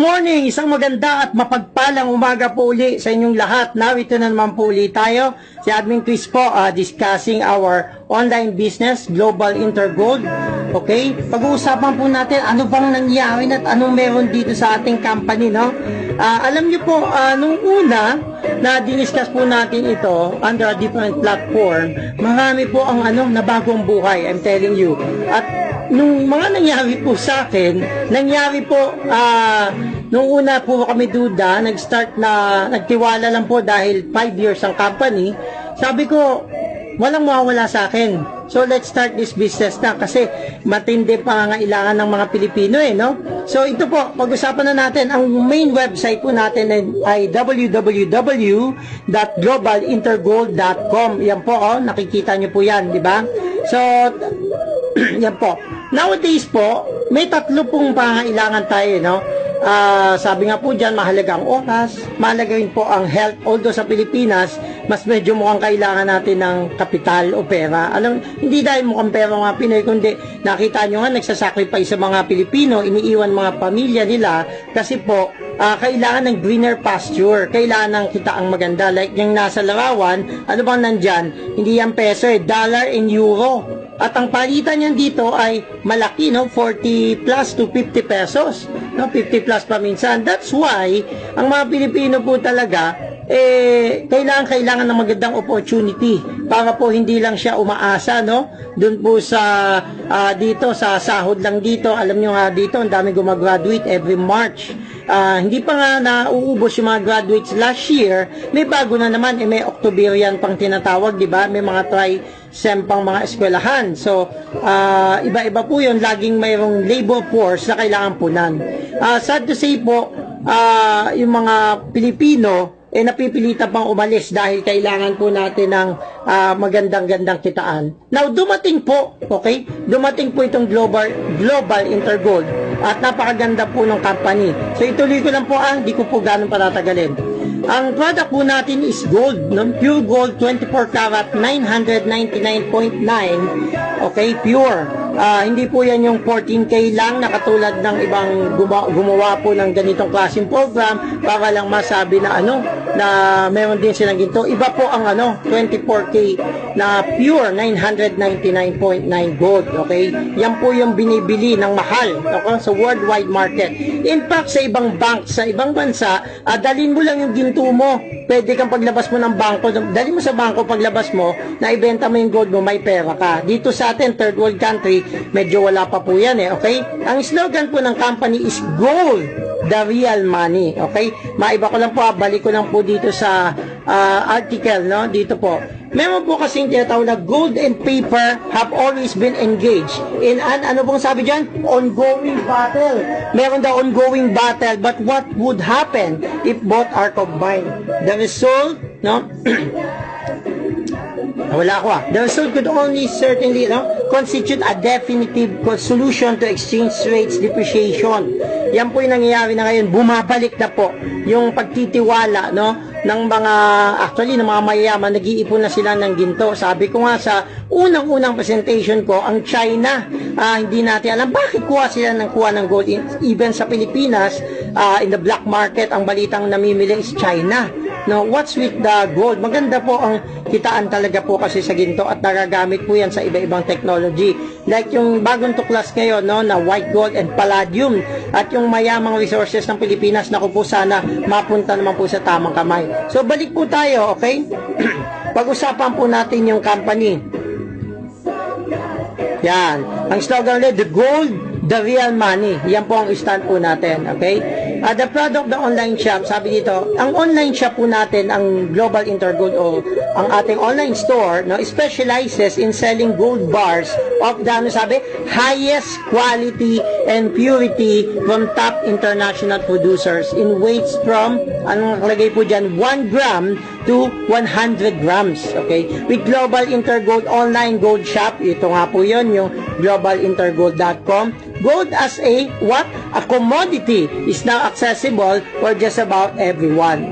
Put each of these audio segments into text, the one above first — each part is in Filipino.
morning! Isang maganda at mapagpalang umaga po uli sa inyong lahat. Narito na naman po uli tayo. Si Admin Chris po discussing our online business, Global Intergold. Okay? Pag-uusapan po natin ano bang nangyari at anong meron dito sa ating company, no? Alam niyo po, nung una na diniscuss po natin ito under a different platform, marami po ang nabagong buhay, I'm telling you. At nung mga nangyari po sa akin, nangyari po, nung una po kami duda, nagtiwala lang po dahil 5 years ang company, sabi ko, walang mawawala sa akin. So, let's start this business na kasi matindi pangangailangan ng mga Pilipino no? So, ito po, pag-usapan na natin, ang main website po natin ay www.globalintergold.com. Yan po, nakikita nyo po yan, di ba? So, yan po. Nowadays po, may tatlo pong pangangailangan tayo, no? Sabi nga po dyan, mahalaga ang oras, mahalaga rin po ang health. Although sa Pilipinas, mas medyo mukhang kailangan natin ng kapital o pera. Hindi dahil mukhang pera mga Pinoy, kundi nakita nyo nga, nagsasacrifice sa mga Pilipino, iniiwan mga pamilya nila, kasi po, kailangan ng greener pasture, kailangan ng kitaang maganda. Like yung nasa larawan, ano bang nandyan? Hindi yan peso, dollar and euro. At ang palitan niyan dito ay malaki, no? 40 plus to 50 pesos. No? 50 plus pa minsan. That's why, ang mga Pilipino po talaga, kailangan ng magandang opportunity para po hindi lang siya umaasa, no? Doon po sa, dito, sa sahod lang dito. Alam nyo nga dito, ang dami gumagraduate every March. Hindi pa nga nauubos yung mga graduates last year, may bago na naman, may Octoberian pang tinatawag, di ba? May mga tri-sem pang mga eskwelahan. So, iba-iba po yun, laging mayroong labor force na kailangan punan. Sad to say po, yung mga Pilipino, napipilitan pang umalis dahil kailangan po natin ng magandang-gandang kitaan. Now, dumating po, okay? Dumating po itong Global Intergold at napakaganda po ng company. So, ituloy ko lang po, hindi ko po ganun patatagalin. Ang product po natin is gold, no? Pure gold, 24 karat, 999.9, okay, pure. Hindi po yan yung 14K lang na katulad ng ibang gumawa po ng ganitong klaseng program para lang masabi na na meron din silang ginto. Iba po ang 24K na pure 999.9 gold, okay? Yan po yung binibili ng mahal, okay? Sa worldwide market. In fact, sa ibang bank, sa ibang bansa, dalhin mo lang yung ginto mo. Pwede kang paglabas mo ng bangko, dalhin mo sa bangko, paglabas mo, na ibenta mo yung gold mo, may pera ka. Dito sa atin, third world country, medyo wala pa po yan okay? Ang slogan po ng company is gold, the real money, okay? Maiba ko lang po, balik ko lang po dito sa article, no? Dito po. Meron po kasing tinatawag na gold and paper have always been engaged in ano pong sabi dyan? Ongoing battle. Meron daw ongoing battle, but what would happen if both are combined? The result, no? Wala ako The result could only certainly constitute a definitive solution to exchange rates depreciation. Yan po yung nangyayari na ngayon. Bumabalik na po yung pagtitiwala ng mga, actually, ng mga mayayaman, nag-iipon na sila ng ginto. Sabi ko nga sa unang-unang presentation ko, ang China, hindi natin alam bakit kuha ng gold. Even sa Pilipinas, in the black market, ang balitang namimili is China. No, what's with the gold? Maganda po ang kitaan talaga po kasi sa ginto at nagagamit po yan sa iba-ibang technology. Like yung bagong tuklas ngayon, na white gold and palladium at yung mayamang resources ng Pilipinas, naku po sana mapunta naman po sa tamang kamay. So balik po tayo, okay? Pag-usapan po natin yung company. Yan. Ang slogan ulit, the gold, the real money. Yan po ang stand po natin, okay? The product, the online shop, sabi dito, ang online shop po natin, ang Global Intergold o ang ating online store, specializes in selling gold bars of the, highest quality and purity from top international producers in weights from, anong nakalagay po dyan, 1 gram to 100 grams, okay? With Global Intergold online gold shop, ito nga po yun, yung globalintergold.com. Gold as a commodity is now accessible for just about everyone.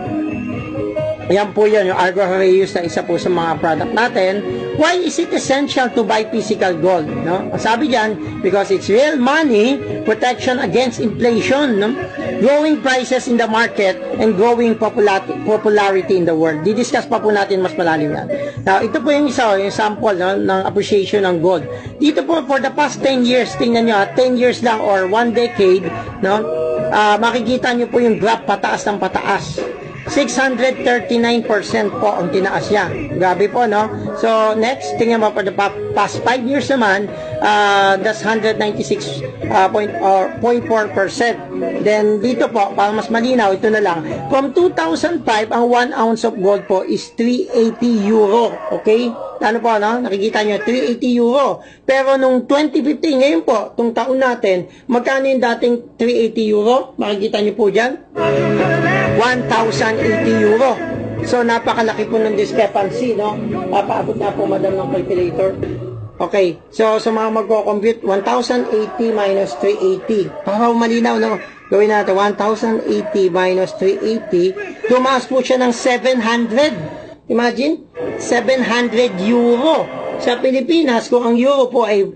Ayan po yun, yung Argo Reus na isa po sa mga product natin. Why is it essential to buy physical gold? No? Sabi dyan, because it's real money, protection against inflation, no? Growing prices in the market, and growing popularity in the world. Didiscuss pa po natin mas malalim yan. Now, ito po yung isa, yung sample, no, ng appreciation ng gold. Dito po, for the past 10 years, tingnan nyo, 10 years lang or 1 decade, no, makikita nyo po yung graph pataas ng pataas. 639% po ang tinaas niya. Grabe po, no? So, next, tingnan mo for the past 5 years naman, that's 196.4%. Then, dito po, para mas malinaw, ito na lang. From 2005, ang 1 ounce of gold po is 380 euro. Okay? Ano po, no? Nakikita nyo, 380 euro. Pero nung 2015, ngayon po, itong taon natin, magkano yung dating 380 euro? Makikita nyo po dyan? 1,080 euro. So, napakalaki po ng discrepancy, no? Papaabot na po, madam, ng calculator. Okay. So, sa mga magko-compute, 1,080 minus 380. Para malinaw, no? Gawin natin, 1,080 minus 380. Tumaas po siya ng 700. Imagine, 700 euro. Sa Pilipinas, kung ang euro po ay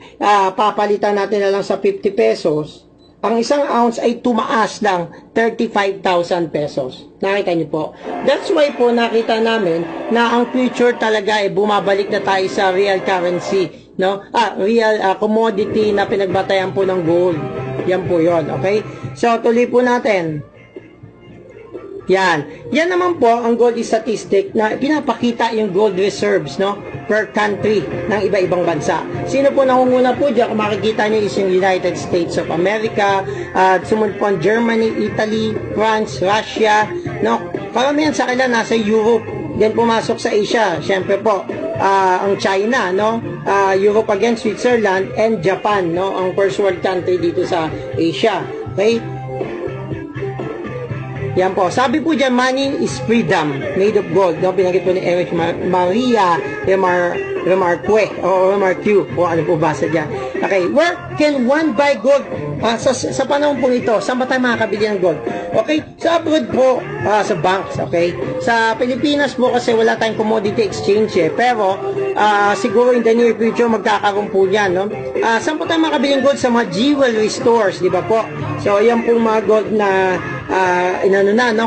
papalitan natin na lang sa 50 pesos, ang isang ounce ay tumaas ng 35,000 pesos. Nakita niyo po. That's why po nakita namin na ang future talaga ay bumabalik na tayo sa real currency, no? Real commodity na pinagbatayan po ng gold. Yan po 'yon, okay? So tuloy po natin. Yan. Yan naman po ang gold statistic na pinapakita yung gold reserves, no, per country ng iba-ibang bansa. Sino po nangunguna po dyan? Kung makikita nyo is yung United States of America, sumunod po ang Germany, Italy, France, Russia, no? Karamihan sa kanila nasa Europe. Then pumasok sa Asia, syempre po, ang China, no? Europe again, Switzerland, and Japan, no? Ang first world country dito sa Asia. Okay? Yan po. Sabi po dyan, money is freedom made of gold. No? Binanggit po ni Eric Maria Remarque o Remarque o ano po basa dyan. Okay. Where can one buy gold? Sa panahon po ito, saan ba tayo makakabili ng gold? Okay. Sa abroad po, sa banks. Okay. Sa Pilipinas po kasi wala tayong commodity exchange pero siguro in the near future magkakaroon po yan. No? Saan po tayo makakabili ng gold? Sa mga jewelry stores. Di ba po? So, yan po mga gold na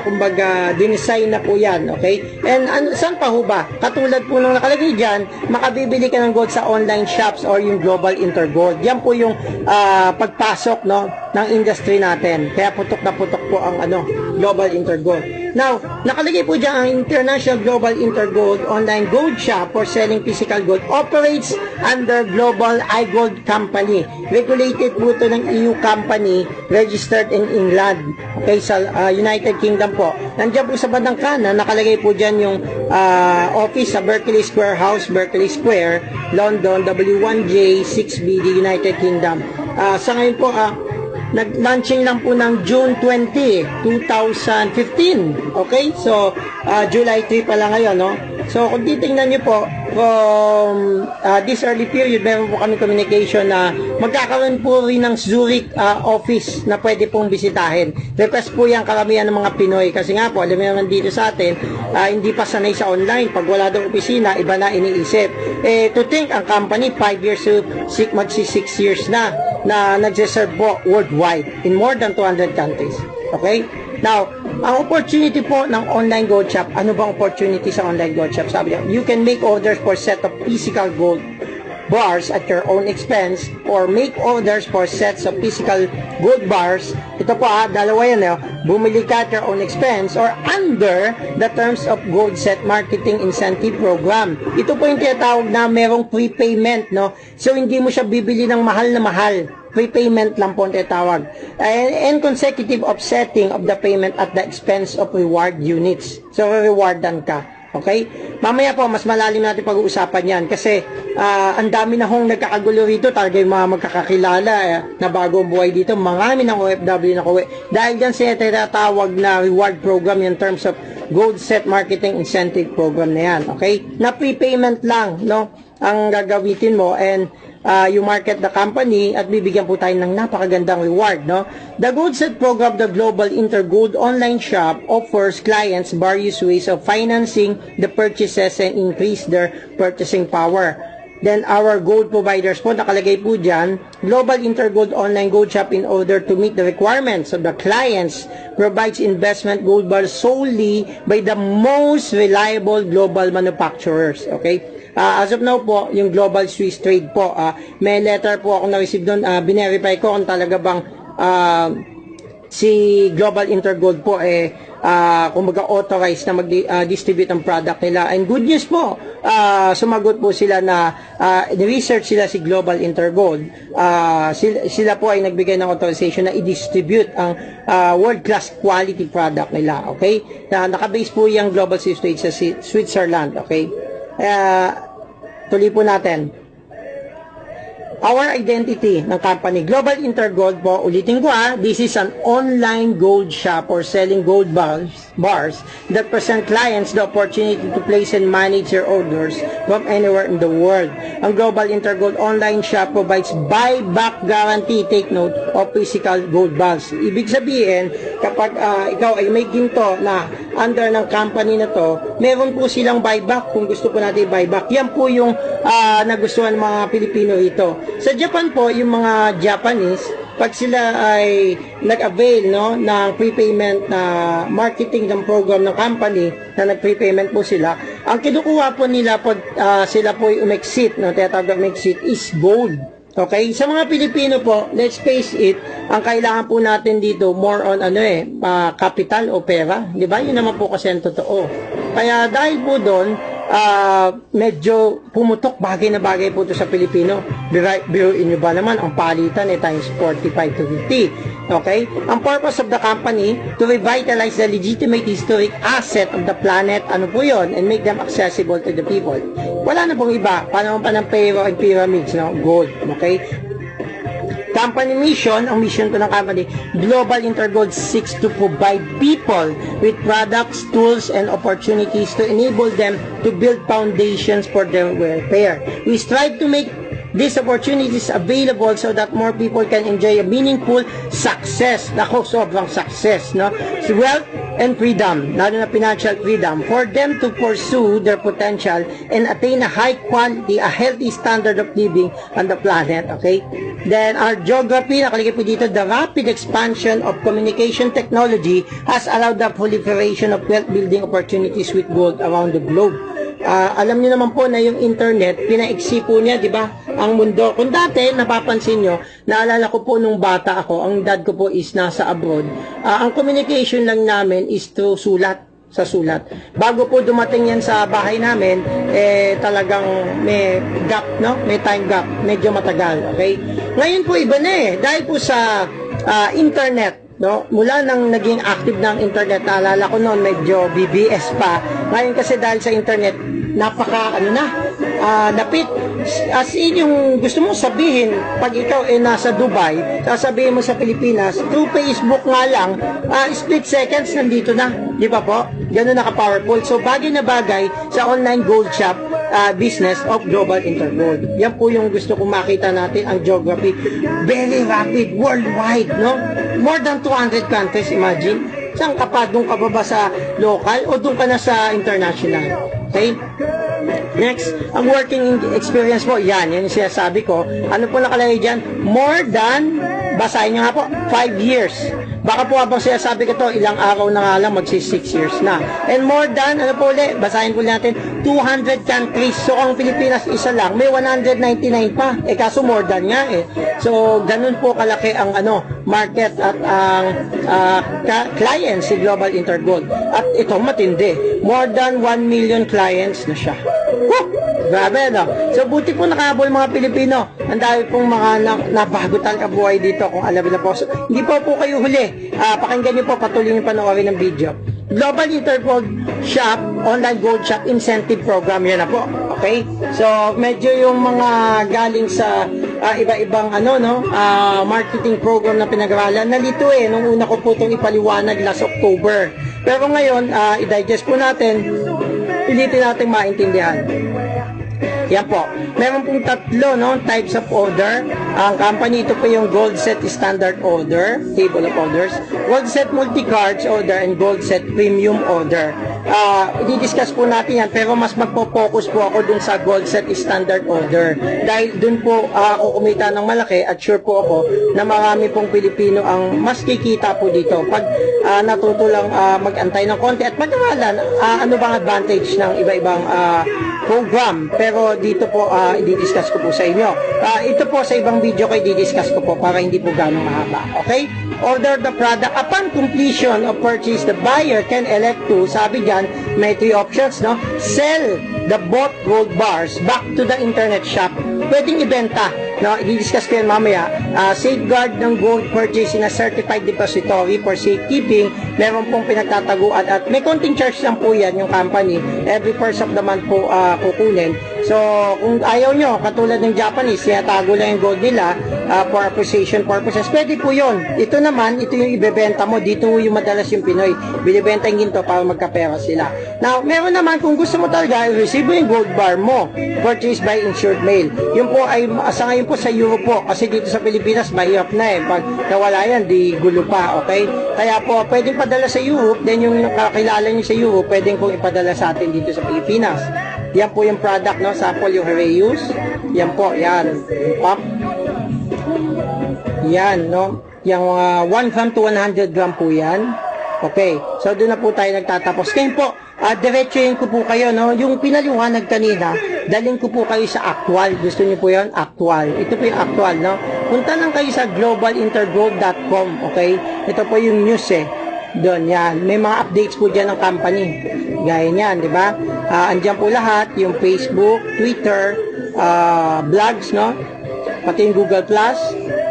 kumbaga dinesign na po yan, okay? And saan pa ho ba? Katulad po nung nakalagay dyan, makabibili ka ng gold sa online shops or yung Global Intergold. Yan po yung pagpasok, no, ng industry natin. Kaya putok na putok po ang Global Intergold. Now, nakalagay po dyan ang International Global Intergold online gold shop for selling physical gold operates under Global iGold Company. Regulated po ito ng EU company, registered in England. Okay, sa United Kingdom po. Nandiyan po sa bandang kanan, nakalagay po dyan yung office sa Berkeley Square House, Berkeley Square, London, W1J 6BD, United Kingdom. Sa ngayon po, nag-launching lang po ng June 20, 2015. Okay? So, July 3 pa lang ngayon, no? So, kung titingnan nyo po, from this early period, meron po kami communication na magkakaroon po rin ng Zurich office na pwede pong bisitahin. Request po yan karamihan ng mga Pinoy. Kasi nga po, alam mo naman dito sa atin, hindi pa sanay sa online. Pag wala daw opisina, iba na iniisip. To think, ang company, 5 years to magsi 6 years na nagsiserve po worldwide in more than 200 countries. Okay? Now, ang opportunity po ng online gold shop, ano bang opportunity sa online gold shop? Sabi niya, you can make orders for set of physical gold bars at your own expense or make orders for sets of physical gold bars. Ito po dalawa yan. Bumili ka at your own expense or under the terms of gold set marketing incentive program. Ito po yung tinatawag na merong prepayment, no? So, hindi mo siya bibili ng mahal na mahal. Prepayment lang po ang tinatawag. And consecutive offsetting of the payment at the expense of reward units. So, rewardan ka. Okay? Mamaya po, mas malalim natin pag-uusapan yan. Kasi, ang dami na hong nagkakagulo rito. Talaga yung mga magkakakilala na bagong buhay dito. Marami ng OFW na kuwi. Dahil dyan siya tinatawag na reward program in terms of gold set marketing incentive program na yan. Okay? Na prepayment lang, no? Ang gagamitin mo and you market the company at bibigyan po tayo ng napakagandang reward, no? The GoldSet program, the Global Intergold online shop, offers clients various ways of financing the purchases and increase their purchasing power. Then our gold providers po, nakalagay po dyan, Global Intergold Online Gold Shop, in order to meet the requirements of the clients, provides investment gold bars solely by the most reliable global manufacturers. Okay? As of now po, yung Global Swiss Trade po, may letter po ako na-receive doon, binerify ko kung talaga bang si Global Intergold po kumbaga authorized na mag-distribute ang product nila. And good news po, sumagot po sila na research sila si Global Intergold. Sila po ay nagbigay ng authorization na i-distribute ang world-class quality product nila. Okay? Nakabase po yung Global Swiss Trade sa Switzerland. Okay? Tuloy po natin. Our identity ng company, Global Intergold po, ulitin ko this is an online gold shop or selling gold bars that present clients the opportunity to place and manage their orders from anywhere in the world. Ang Global Intergold online shop provides buyback guarantee, take note, of physical gold bars. Ibig sabihin, kapag ikaw ay may ginto na under ng company na to, meron po silang buyback kung gusto po natin buyback. Yan po yung nagustuhan ng mga Pilipino ito. Sa Japan po, yung mga Japanese, pag sila ay nag-avail ng prepayment na marketing ng program ng company, na nag-prepayment po sila, ang kinukuha po nila pag sila po ay umexit, tinatawag na umexit, is gold. Okay? Sa mga Pilipino po, let's face it, ang kailangan po natin dito, more on capital o pera. Di ba? Yun naman po kasi ang totoo. Kaya dahil po doon, medyo pumutok, bagay na bagay po ito sa Pilipino. Biruin nyo ba naman, ang palitan times 45 to 50. Okay? Ang purpose of the company, to revitalize the legitimate historic asset of the planet, ano po yun, and make them accessible to the people. Wala na pong iba, panahon pa ng Pharaoh and pyramids, gold. Okay? Company mission, ang mission po ng company, Global Intergold seeks to provide people with products, tools, and opportunities to enable them to build foundations for their welfare. We strive to make these opportunities available so that more people can enjoy a meaningful success. Nako, sobrang success, no? Wealth and freedom, lalo na financial freedom, for them to pursue their potential and attain a high quality, a healthy standard of living on the planet, okay? Then, our geography, nakalagay po dito, the rapid expansion of communication technology has allowed the proliferation of wealth-building opportunities with gold around the globe. Alam niyo naman po na yung internet, pinaiksi po niya, di ba, ang mundo. Kung dati, napapansin nyo, naalala ko po nung bata ako, ang dad ko po is nasa abroad, ang communication lang namin is through sulat, sa sulat. Bago po dumating yan sa bahay namin, talagang may gap, no? May time gap, medyo matagal, okay? Ngayon po iba na dahil po sa internet, no? Mula nang naging active ng internet, naalala ko noon medyo BBS pa. Ngayon kasi dahil sa internet, napaka lapit. As in, yung gusto mong sabihin, pag ikaw nasa Dubai, sasabihin mo sa Pilipinas, through Facebook nga lang, split seconds, nandito na. Di ba po? Ganun naka-powerful. So, bagay na bagay sa online gold shop business of Global Intergold. Yan po yung gusto kong makita natin, ang geography. Very rapid, worldwide, no? More than 200 countries, imagine. Saan ka pa? Doon ka pa ba sa local o doon ka na sa international? Okay? Next, ang working experience po, yan yung sinasabi ko. Ano po nakalagay dyan? More than, basahin nyo nga po, 5 years. Baka po habang sinasabi ko to, ilang araw na nga lang, magsi 6 years na. And more than, ano po ulit, basahin po natin, 200 countries. So, ang Pilipinas isa lang, may 199 pa. Kaso more than nga So, ganun po kalaki ang market at ang clients si Global Intergold. At ito matindi. More than 1 million clients na siya. Woo! Grabe, no? So, buti po nakahabol mga Pilipino. Ang dami pong mga nabago talaga buhay dito kung alam na po. So, hindi po kayo huli. Pakinggan nyo po, patuloy nyo panoorin ng video. Global Intergold Shop, Online Gold Shop Incentive Program, yan na po. Okay? So, medyo yung mga galing sa iba-ibang marketing program na pinag-aralan. Nalito nung una ko po itong ipaliwanag last October. Pero ngayon, i-digest po natin, pilitin natin maintindihan. Yan po. Meron pong tatlo, no, types of order. Ang company, ito po yung Gold Set Standard Order, Table of Orders, Gold Set Multi-Cards Order, and Gold Set Premium Order. I-discuss po natin yan, pero mas magpo-focus po ako dun sa Gold Set Standard Order. Dahil dun po ako kumita ng malaki at sure po ako na marami pong Pilipino ang mas kikita po dito. Pag natuto lang mag-antay ng konti at mag-aralan, ano bang advantage ng iba-ibang program. Pero dito po, i-discuss ko po sa inyo. Ito po sa ibang video ko, i-discuss ko po para hindi po ganong mahaba. Okay? Order the product. Upon completion of purchase, the buyer can elect to, sabi dyan, may 3 options, no? Sell the bought gold bars back to the internet shop. Pwedeng ibenta, no? I-discuss ko yan mamaya. Safeguard ng gold purchase in a certified depository for safekeeping. Meron pong pinagtataguan at may konting charge lang po yan yung company. Every first of the month po kukunin. So, kung ayaw nyo, katulad ng Japanese, sinatago lang yung gold nila for appreciation purposes, pwede po yun. Ito naman, ito yung ibebenta mo. Dito yung madalas yung Pinoy. Binibenta yung ginto para magkapera sila. Now, meron naman, kung gusto mo talaga, receive yung gold bar mo, purchased by insured mail. Yun po ay, sa ngayon po sa Europe po, kasi dito sa Pilipinas, mahirap na eh. Pag nawala yan, di gulo pa, okay? Kaya po, pwedeng padala sa Europe, then yung kakilala nyo sa Europe, pwedeng kong ipadala sa atin dito sa Pilipinas. Yan po yung product, no? Sample yung Heraeus. Yan po, yan. Pop. Yan, no? Yung 1 gram to 100 gram po yan. Okay. So, doon na po tayo nagtatapos. Ngayon po, diretsuhin ko po kayo, no? Yung pinaliwanag kanina, daling ko po kayo sa actual. Gusto niyo po yan? Actual. Ito po yung actual, no? Punta lang kayo sa globalintergold.com, okay? Ito po yung news, eh. Doon, yan. May mga updates po dyan ng company. Gaya niyan, di ba? Andyan po lahat, yung Facebook, Twitter, blogs, no? Pati yung Google Plus.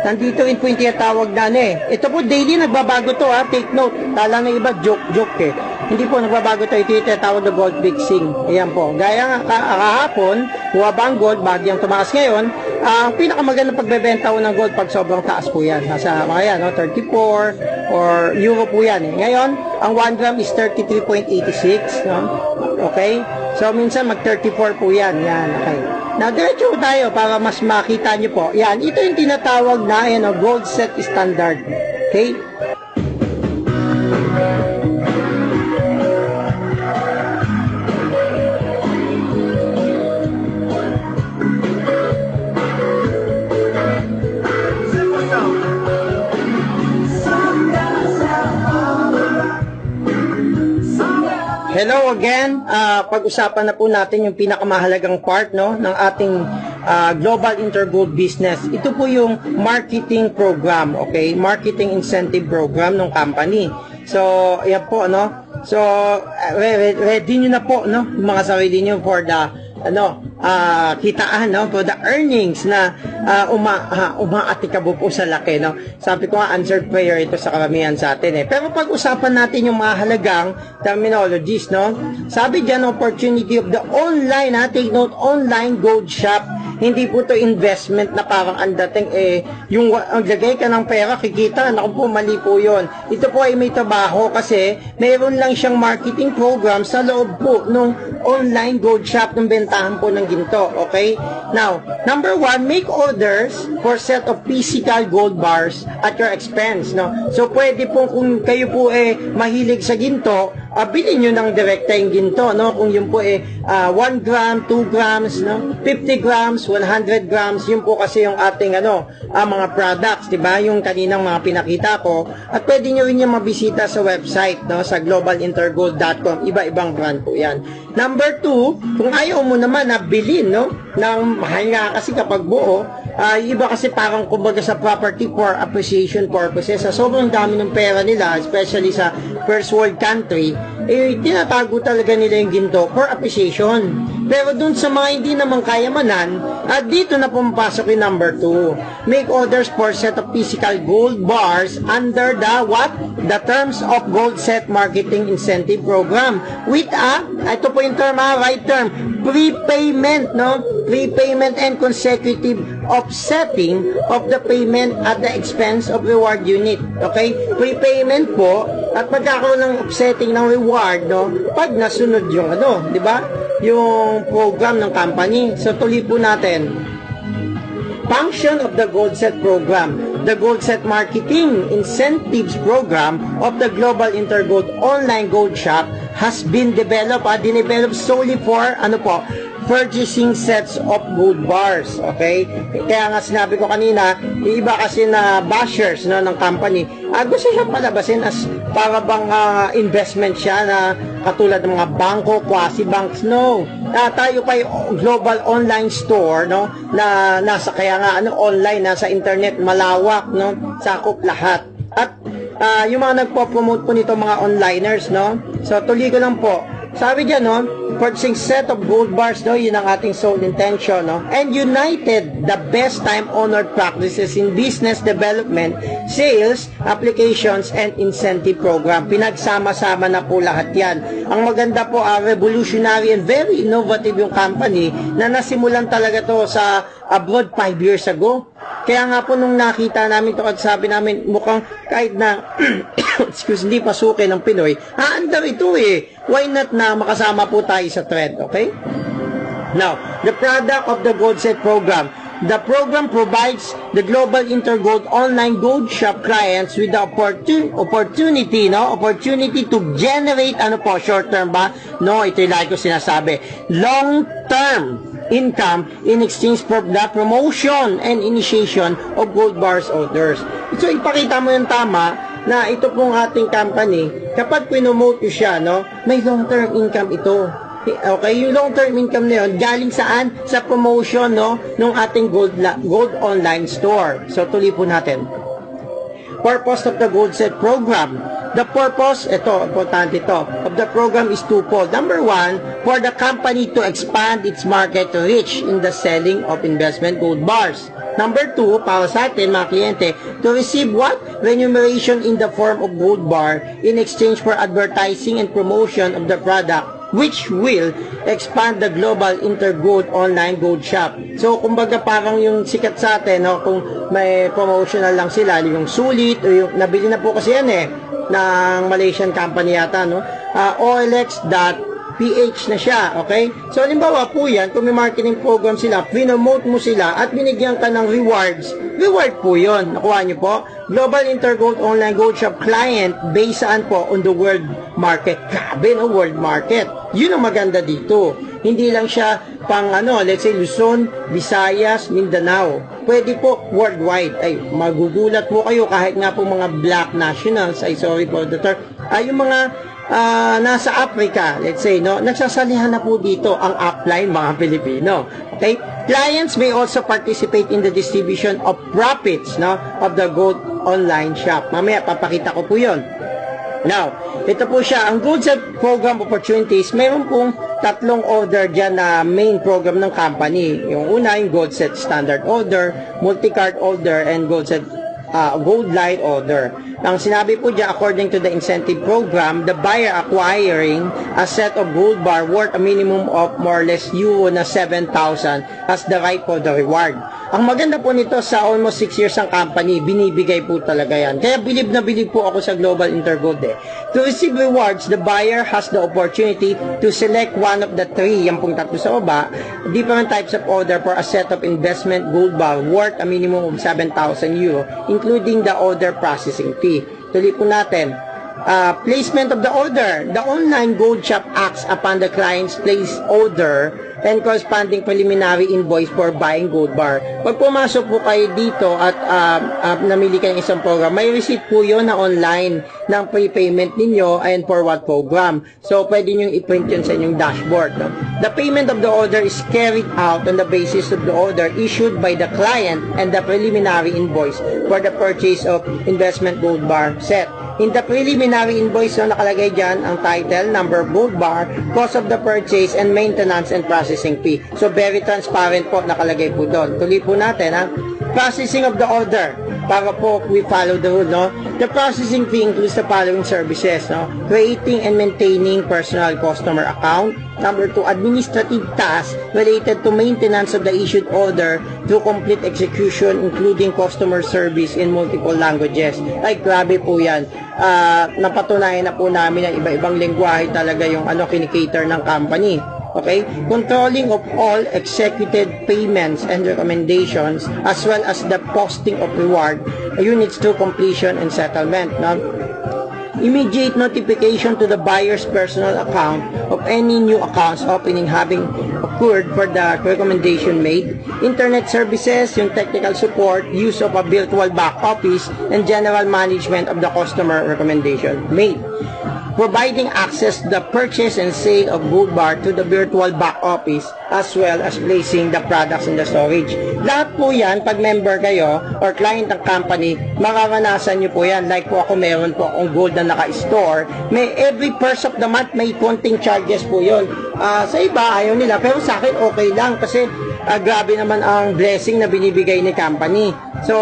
Nandito rin po yung tinatawag na Ito po, daily nagbabago to, ha? Take note. Tala ng iba, joke eh. Hindi po nagbabago to. Ito yung tinatawag na gold fixing. Ayan po. Gaya kahapon, bumaba ang gold, bagyang tumaas ngayon. Ang pinakamagandang pagbebenta ko ng gold pag sobrang taas po yan. Nasa mga yan, no? 34 or euro po yan. Eh. Ngayon, ang 1 gram is 33.86. No? Okay? So, minsan mag-34 po yan. Yan, okay. Now, diretso tayo para mas makita nyo po. Yan, ito yung tinatawag na gold set standard. Okay? Hello again. Pag-usapan na po natin yung pinakamahalagang part, no, ng ating Global Intergold business. Ito po yung marketing program, okay? Marketing incentive program ng company. So, yan po, no? So, ready nyo na po, no? Yung mga sarili nyo for the kitaan, no? For the earnings na umaatikabo po sa laki, no? Sabi ko nga, answered prayer ito sa karamihan sa atin, eh. Pero pag-usapan natin yung mahalagang terminologies, no? Sabi dyan, opportunity of the online, take note, online gold shop. Hindi po to investment na parang ang dating, yung maglagay ka ng pera, kikita, naku po, mali po yun. Ito po ay may trabaho kasi mayroon lang siyang marketing program sa loob po nung online gold shop ng bentahan po ng ginto, okay? Now, number 1, make orders for set of physical gold bars at your expense, no? So, pwede po kung kayo po mahilig sa ginto, bilhin nyo ng direkta yung ginto, no? Kung yun po 1 gram, 2 grams, no? 50 grams, 100 grams, yun po kasi yung ating mga products, di ba? Yung kaninang mga pinakita ko. At pwede nyo rin yung mabisita sa website, no? Sa globalintergold.com. Iba-ibang brand po yan. Number 2, kung ayaw mo naman na bilhin, no? Ng mahal nga kasi kapag buo, iba kasi parang kumbaga sa property for appreciation purposes. Sa sobrang dami ng pera nila, especially sa first world country, tinatago talaga nila yung ginto for appreciation. Pero dun sa mga hindi naman kayamanan, dito na pumapasok yung number 2. Make orders for set of physical gold bars under the the terms of Gold Set Marketing Incentive Program with ito po yung term, right term, prepayment, no? Prepayment and consecutive offsetting of the payment at the expense of reward unit. Okay? Prepayment po at magkakaroon ng offsetting ng reward, no? Pag nasunod yung di ba? yung program ng company. So tuloy po natin. Function of the Gold Set Program. The Gold Set Marketing Incentives Program of the Global Intergold Online Gold Shop has been developed, solely for, purchasing sets of gold bars. Okay? Kaya nga sinabi ko kanina, iba kasi na bashers ng company, gusto siyang palabasin as para bang investment siya na katulad ng mga bangko, quasi-banks. No. Tayo pa yung global online store, na nasa, kaya nga, online, nasa internet, malawak, sakop lahat. At yung mga nagpo-promote po nito, mga onliners, so tuloy ko lang po. Sabi dyan, purchasing set of gold bars, yun ang ating sole intention, and united the best time-honored practices in business development, sales, applications, and incentive program. Pinagsama-sama na po lahat yan. Ang maganda po, revolutionary and very innovative yung company na nasimulan talaga to sa abroad 5 years ago. Kaya nga po nung nakita namin to at sabi namin, mukhang kahit na hindi pasukin ng Pinoy, andar ito why not na makasama po tayo sa trend, okay? Now, the product of the Gold Set Program. The program provides the Global Intergold Online Gold Shop clients with the opportunity to generate, short-term ba? No, ito yung like ko sinasabi. Long-term income in exchange for the promotion and initiation of gold bars orders. So, ipakita mo yung tama na ito pong ating company, kapag pinomote nyo siya, may long-term income ito. Okay, yung long-term income na yun, galing saan? Sa promotion, ng ating gold online store. So, tuloy po natin. Purpose of the Gold Set Program. The purpose, importante ito, of the program is twofold. Number one, for the company to expand its market reach in the selling of investment gold bars. Number two, para sa atin, mga kliyente, to receive what? Remuneration in the form of gold bar in exchange for advertising and promotion of the product, which will expand the global intergold online gold shop. So, kumbaga parang yung sikat sa atin, kung may promotional lang sila, yung sulit, o yung, nabili na po kasi yan ng Malaysian company yata, OLX.ph na siya, okay? So, halimbawa po yan, kung may marketing program sila, pinomote mo sila at binigyan ka ng rewards, reward po yun. Nakuha nyo po? Global Intergold Online Gold Shop client based saan po? On the world market. Grabe, world market. Yun ang maganda dito. Hindi lang siya pang let's say Luzon, Visayas, Mindanao. Pwede po worldwide. Ay, magugulat po kayo kahit nga po mga black nationals, sorry for the term, yung mga nasa Africa, let's say, nagsasalihan na po dito ang upline mga Pilipino. Okay? Clients may also participate in the distribution of profits, of the gold online shop. Mamaya, papakita ko po yun. Now, ito po siya, ang Gold Set Program Opportunities, mayroon pong tatlong order dyan na main program ng company. Yung una, yung Gold Set Standard Order, Multi-Card Order, and Gold Set Gold Light Order. Ang sinabi po dyan, according to the incentive program, the buyer acquiring a set of gold bar worth a minimum of more or less euro na 7,000 has the right for the reward. Ang maganda po nito, sa almost 6 years ang company, binibigay po talaga yan. Kaya bilib na bilib po ako sa Global Intergold. To receive rewards, the buyer has the opportunity to select one of the three, yan pong tatlo sa baba, different types of order for a set of investment gold bar worth a minimum of 7,000 euro, including the order processing fee. Tuloy po natin. Placement of the order. The online gold shop acts upon the client's place order and corresponding preliminary invoice for buying gold bar. Pag pumasok po kayo dito at namili kayo ng isang program, may receipt po yun na online ng prepayment ninyo and for what program. So, pwede nyo i-print yun sa inyong dashboard. The payment of the order is carried out on the basis of the order issued by the client and the preliminary invoice for the purchase of investment gold bar set. In the preliminary invoice, nakalagay dyan ang title, number of gold bar, cost of the purchase, and maintenance and processing fee. So, very transparent po, nakalagay po doon. Tuloy po natin, Processing of the order. Para po, we follow the rule, The processing fee includes the following services, Creating and maintaining personal customer account. Number 2, administrative tasks related to maintenance of the issued order through complete execution, including customer service in multiple languages. Ay, grabe po yan. Napatunayan na po namin ang iba-ibang lengguwahe talaga yung kinikater ng company. Okay? Controlling of all executed payments and recommendations as well as the posting of reward units through completion and settlement. No? Immediate notification to the buyer's personal account of any new accounts opening having occurred for the recommendation made, internet services, yung technical support, use of a virtual back office, and general management of the customer recommendation made. Providing access to the purchase and sale of Gold Bar to the virtual back office as well as placing the products in the storage. Lahat po yan, pag member kayo or client ng company, mararanasan nyo po yan. Like po ako, meron po akong gold na naka-store. May every first of the month, may konting charges po yun. Sa iba, ayaw nila. Pero sa akin, okay lang kasi grabe naman ang blessing na binibigay ni company. So,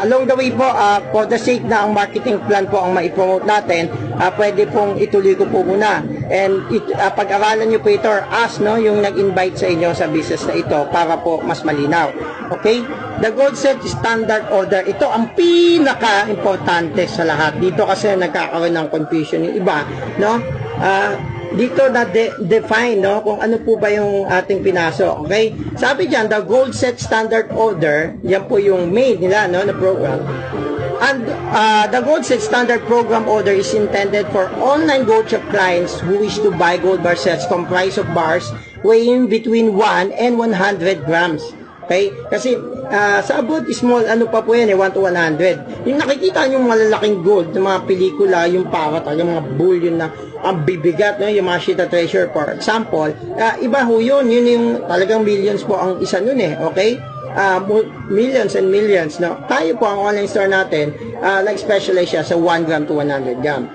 along the way po, for the sake na ang marketing plan po ang maipromote natin, pwede pong ituloy ko po muna. And pag-aralan nyo po ito or us, no, yung nag-invite sa inyo sa business na ito para po mas malinaw. Okay? The gold set standard order, ito ang pinaka-importante sa lahat. Dito kasi nagkakaroon ng confusion yung iba, no? Dito na define, no, kung ano po ba yung ating pinasok. Okay? Sabi diyan, the gold set standard order, yan po yung made nila, no, na program. And the gold set standard program order is intended for online gold shop clients who wish to buy gold bar sets comprised of bars weighing between 1 and 100 grams. Okay? Kasi sa about small, ano pa po yan, 1 to 100. Yung nakikita nyo malalaking gold, yung mga pelikula, yung parrot, yung mga bull, yun na ang bibigat, no? Yung mga Shita Treasure, for example, iba ho yun yung talagang millions po ang isa nun eh, okay? Millions and millions, no? Tayo po, ang online store natin, nag-specialize siya sa 1 gram to 100 gram.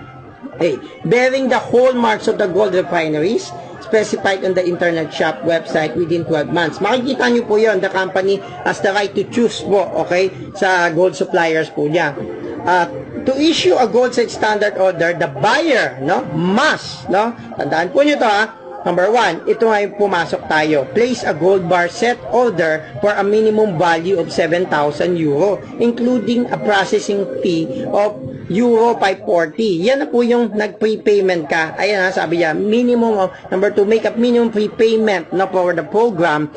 Okay. Bearing the hallmarks of the gold refineries, specified on the internet shop website within 12 months. Makikita nyo po yun, the company has the right to choose po, okay, sa gold suppliers po niya. To issue a gold set standard order, the buyer, no, must, no, tandaan po nyo to ha, number 1, ito nga yung pumasok tayo, place a gold bar set order for a minimum value of 7,000 euro, including a processing fee of euro 540. Yan na po yung nag-prepayment ka. Ayan ha, sabi niya, minimum of, number 2, make a minimum prepayment na for the program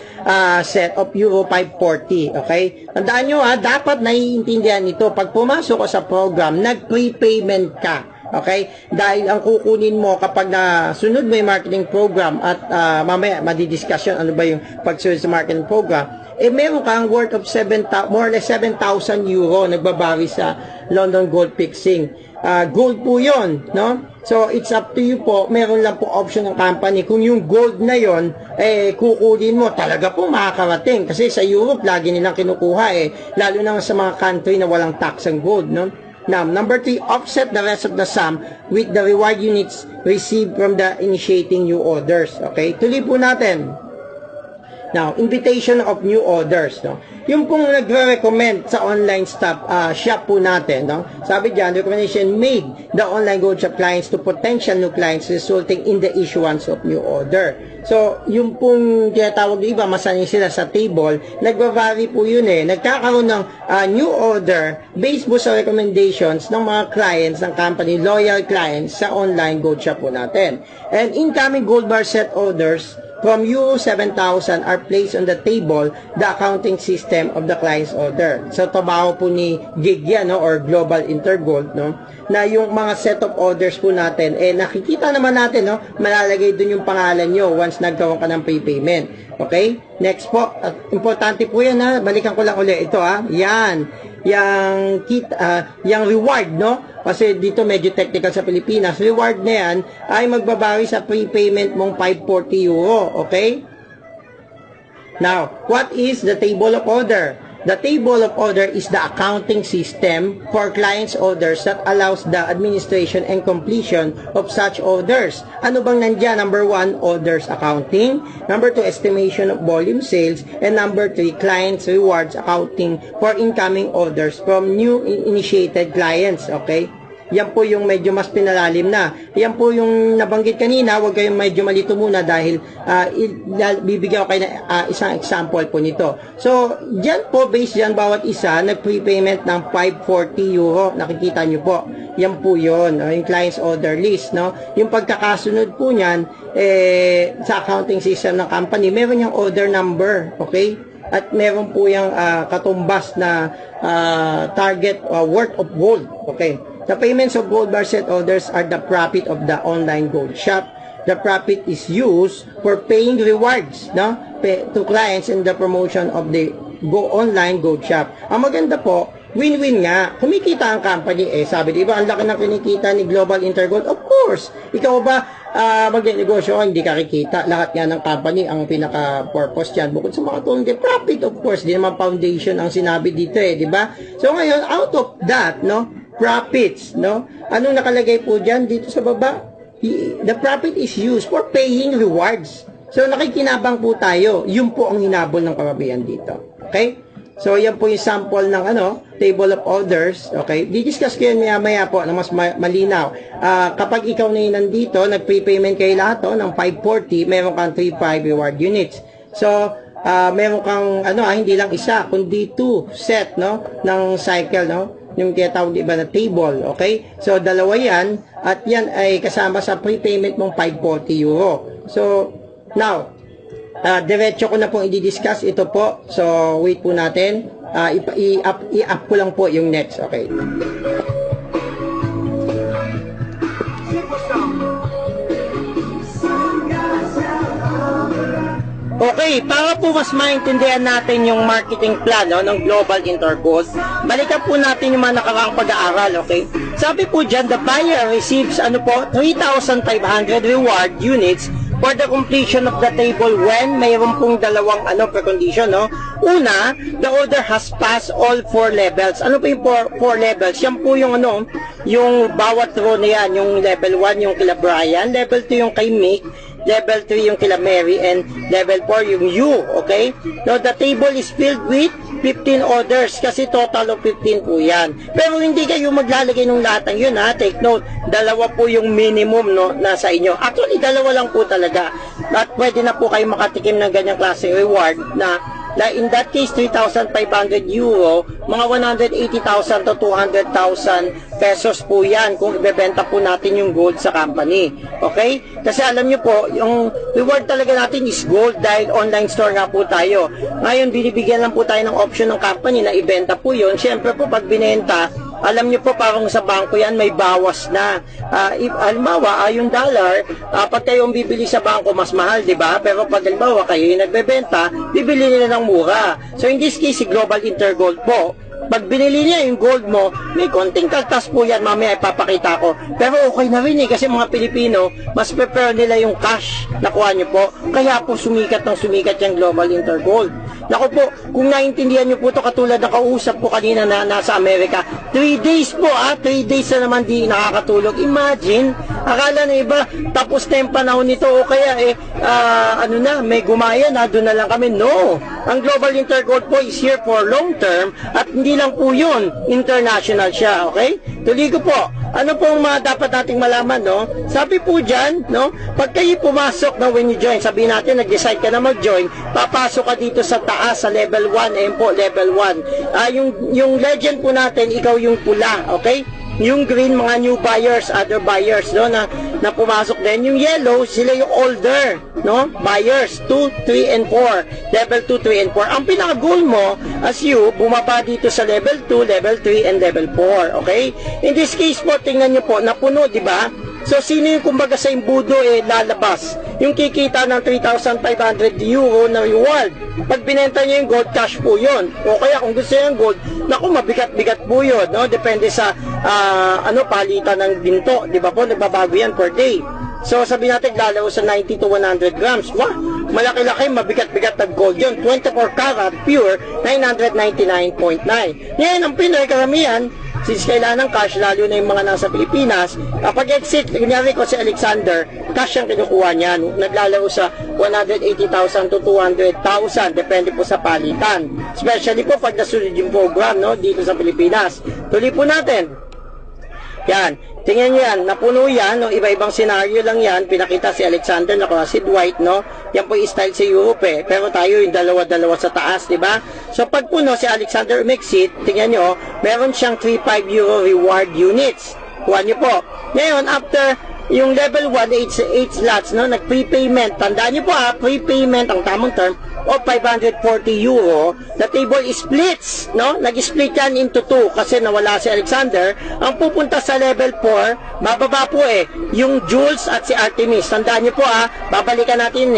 set of euro 540. Okay? Tandaan nyo ha, dapat naiintindihan ito. Pag pumasok ko sa program, nag-prepayment ka. Okay? Dahil ang kukunin mo kapag nasunod mo yung marketing program at mamaya madidiscuss yun ano ba yung pagsunod sa marketing program, meron kang worth of more or less 7,000 euro nagbabari sa London Gold Fixing. Gold po yun, no? So, it's up to you po. Meron lang po option ng company. Kung yung gold na yon kukunin mo, talaga po makakarating. Kasi sa Europe, lagi nilang kinukuha lalo na sa mga country na walang tax ang gold, no? Now, number 3, offset the rest of the sum with the reward units received from the initiating new orders. Okay? Tuloy po natin. Now, invitation of new orders, no? Yung pong nagre-recommend sa online shop po natin, no? Sabi diyan, recommendation made the online gold shop clients to potential new clients resulting in the issuance of new order. So, yung pong tinatawag ng iba, masanay sila sa table, nagva-vary po yun Nagkakaroon ng new order based po sa recommendations ng mga clients ng company, loyal clients sa online gold shop po natin. And incoming gold bar set orders from euro 7,000 are placed on the table, the accounting system of the client's order. So, trabaho po ni GIG yan, no, or Global Intergold, no, na yung mga set of orders po natin, nakikita naman natin, no, malalagay dun yung pangalan nyo once nagkaroon ka ng prepayment. Okay? Next po, importante po yan, ha, balikan ko lang ulit ito, ha, yan, yung reward, no? Kasi dito medyo technical sa Pilipinas. Reward na yan ay magbabawi sa prepayment mong 540 euro. Okay? Now, what is the table of order? The table of order is the accounting system for clients' orders that allows the administration and completion of such orders. Ano bang nandyan? Number 1, orders accounting. Number 2, estimation of volume sales. And number 3, clients' rewards accounting for incoming orders from new initiated clients. Okay? Yan po yung medyo mas pinalalim na. Yan po yung nabanggit kanina, huwag kayong medyo malito muna dahil bibigyan ko kayo na isang example po nito. So, dyan po, based dyan, bawat isa, nag-prepayment ng 540 euro. Nakikita nyo po. Yan po yun, yung client's order list, no? Yung pagkakasunod po niyan, sa accounting system ng company, meron yung order number, okay? At meron po yung katumbas na target worth of gold, okay? The payments of gold bar set orders are the profit of the online gold shop. The profit is used for paying rewards, no? To clients in the promotion of the online gold shop. Ang maganda po, win-win nga. Kumikita ang company, sabi, di ba, ang laki ng kinikita ni Global Intergold. Of course, ikaw ba, magnegosyo ka, hindi ka kikita. Lahat nga ng company, ang pinaka-purpose yan. Bukod sa mga tulong, profit, of course, di naman foundation ang sinabi dito, di ba? So ngayon, out of that, no, profits, no, anong nakalagay po dyan dito sa baba? The profit is used for paying rewards. So nakikinabang po tayo. Yun po ang hinabol ng kababayan dito. Okay? So, yan po yung sample ng table of orders. Okay? Di-discuss ko yan maya po na mas malinaw. Kapag ikaw na yun nandito, nag-prepayment kayo lahat ng 540, meron kang 35 reward units. So, meron kang, hindi lang isa, kundi 2 set, no? Ng cycle, no? Yung tinatawag iba na table. Okay? So, dalawa yan. At yan ay kasama sa prepayment mong 540 euro. So, now, diretso ko na pong i-discuss ito po. So, wait po natin. I-up ko lang po yung next. Okay. Okay, para po mas maintindihan natin yung marketing plan ng Global Intergold, balikan po natin yung mga nakaraang pag-aaral, okay? Sabi po dyan, the buyer receives 3,500 reward units for the completion of the table when mayroon pong dalawang precondition, no? Una, the order has passed all 4 levels. Ano po yung 4 levels? Yan po yung yung bawat row na yan, yung level 1 yung kila Brian, level 2 yung kay Mick, level 3 yung kila Mary, and level 4 yung you, okay? Now, the table is filled with 15 orders kasi total of 15 po yan. Pero hindi kayo maglalagay ng lahat ng yun, ha? Take note, dalawa po yung minimum, no, nasa inyo. Actually, dalawa lang po talaga. At pwede na po kayo makatikim ng ganyang klase reward na in that case, 3,500 euro, mga 180,000 to 200,000 pesos po yan kung ibebenta po natin yung gold sa company. Okay? Kasi alam nyo po, yung reward talaga natin is gold dahil online store nga po tayo. Ngayon, binibigyan lang po tayo ng option ng company na ibenta po yun. Siyempre po, pag binenta, alam niyo po parang sa bangko yan may bawas na. Halimbawa, yung dollar, pag kayo ang bibili sa bangko mas mahal, di ba? Pero pag halimbawa kayo yung nagbebenta, bibili nila ng mura. So in this case, si Global Intergold po, pag binili niya yung gold mo, may konting kaltas po yan, mamaya ipapakita ko. Pero okay na rin kasi mga Pilipino, mas prefer nila yung cash na kuha niyo po. Kaya po sumikat yung Global Intergold. Naku po, kung naintindihan niyo po ito, katulad ng kausap ko kanina na nasa Amerika, 3 days po 3 days na naman di nakakatulog. Imagine, akala na iba, tapos na yung panahon nito, o kaya may gumaya na, doon na lang kami. No! Ang Global Intergold po is here for long term, at hindi lang po yun, international siya, okay? Tuloy ko po, ano po ang mga dapat nating malaman, no? Sabi po dyan, no? Pag kayo pumasok, no, when you join, sabihin natin, nag-decide ka na mag-join, papasok ka dito sa taas, sa level 1, po, level 1. Yung legend po natin, ikaw yung pula, okay? Yung green, mga new buyers, other buyers, no, na pumasok din. Yung yellow, sila yung older, no, buyers, 2, 3, and 4. Level 2, 3, and 4. Ang pinaka-goal mo, as you, bumaba dito sa level 2, level 3, and level 4, okay? In this case po, tingnan nyo po, napuno, di ba? So, sino yung kumbaga sa imbudo lalabas? Yung kikita ng 3,500 euro na reward. Pag binenta niya yung gold, cash po yun. O kaya kung gusto niya yung gold, naku, mabigat-bigat po yun, no? Depende sa, palitan ng ginto. Di ba po, nagbabago yan per day. So, sabi natin, lalaw sa 90 to 100 grams. Wah, malaki-laki, mabigat-bigat na gold yun. 24 karat, pure, 999.9. Ngayon, ang Pinoy, karamihan, since kailangan ng cash, lalo na yung mga nasa Pilipinas, pag exit, kunyari ko si Alexander, cash ang kinukuha niya, naglalaro sa 180,000 to 200,000, depende po sa palitan. Especially po pag nasunod yung program, no, dito sa Pilipinas. Tuloy po natin. Yan. Tingnan nyo yan, napuno yan, no? Iba-ibang senaryo lang yan. Pinakita si Alexander na si Dwight, no? Yan po yung style sa Europe, eh. Pero tayo yung dalawa-dalawa sa taas, di ba? So, pag puno si Alexander umexit, tingnan nyo, meron siyang 3.5 euro reward units. Kuha nyo po. Ngayon, after yung level 1, 8 slots, no? Nag-prepayment. Tandaan nyo po, prepayment, ang tamang term, o 540 euro, the table splits, no? Nag-split yan into 2 kasi nawala si Alexander. Ang pupunta sa level 4, bababa po yung Jules at si Artemis. Tandaan nyo po babalikan natin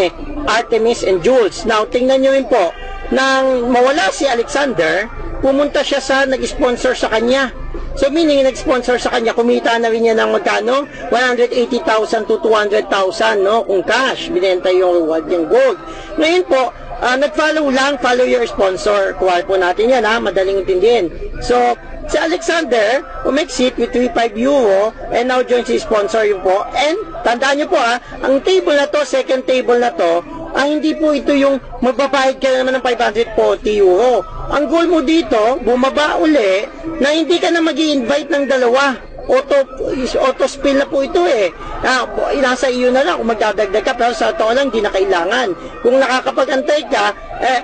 Artemis and Jules. Now, tingnan nyo rin po, nang mawala si Alexander, pumunta siya sa nag-sponsor sa kanya. So, meaning, nag-sponsor sa kanya, kumita na rin niya ng magkano? 180,000 to 200,000, no? Kung cash, binenta yung reward yung gold. Ngayon po, nag-follow lang, follow your sponsor. Kuha po natin yan, madaling intindihin. So, si Alexander, umexit with 3.5 euro, and now joins si sponsor yun po. And, tandaan nyo po ang table na to, second table na to, hindi po ito yung magbabayad ka naman ng 540 euro. Ang goal mo dito, bumaba uli, na hindi ka na mag-i-invite ng dalawa. Auto spill na po ito nasa iyo na lang kung magdadagdag ka, pero sa totoo lang, di na kailangan. Kung nakakapag-antay ka,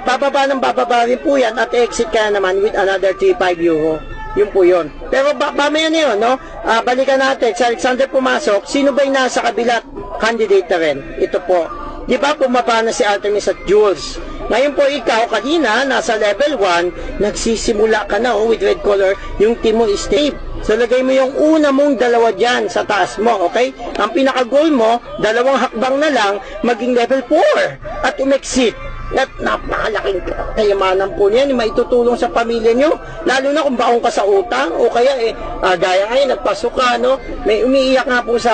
bababa ng bababa rin po yan at exit ka naman with another 3.5 euro. Yun po yun. Pero mamaya na yun, no? Balikan natin, si Alexander pumasok, sino ba yung nasa kabilat candidate na rin? Ito po. Di ba bumaba na si Artemis at Jules? Ngayon po ikaw, kanina, nasa level 1, nagsisimula ka na with red color, yung team mo is tape. So, lagay mo yung una mong dalawa dyan sa taas mo, okay? Ang pinaka-goal mo, 2 hakbang na lang, maging level 4 at umexit. At napakalaking kayamanan po niyan, maitutulong sa pamilya nyo, lalo na kung baong ka sa utang, o kaya gaya ngayon, nagpasok ka, no? May umiiyak nga po sa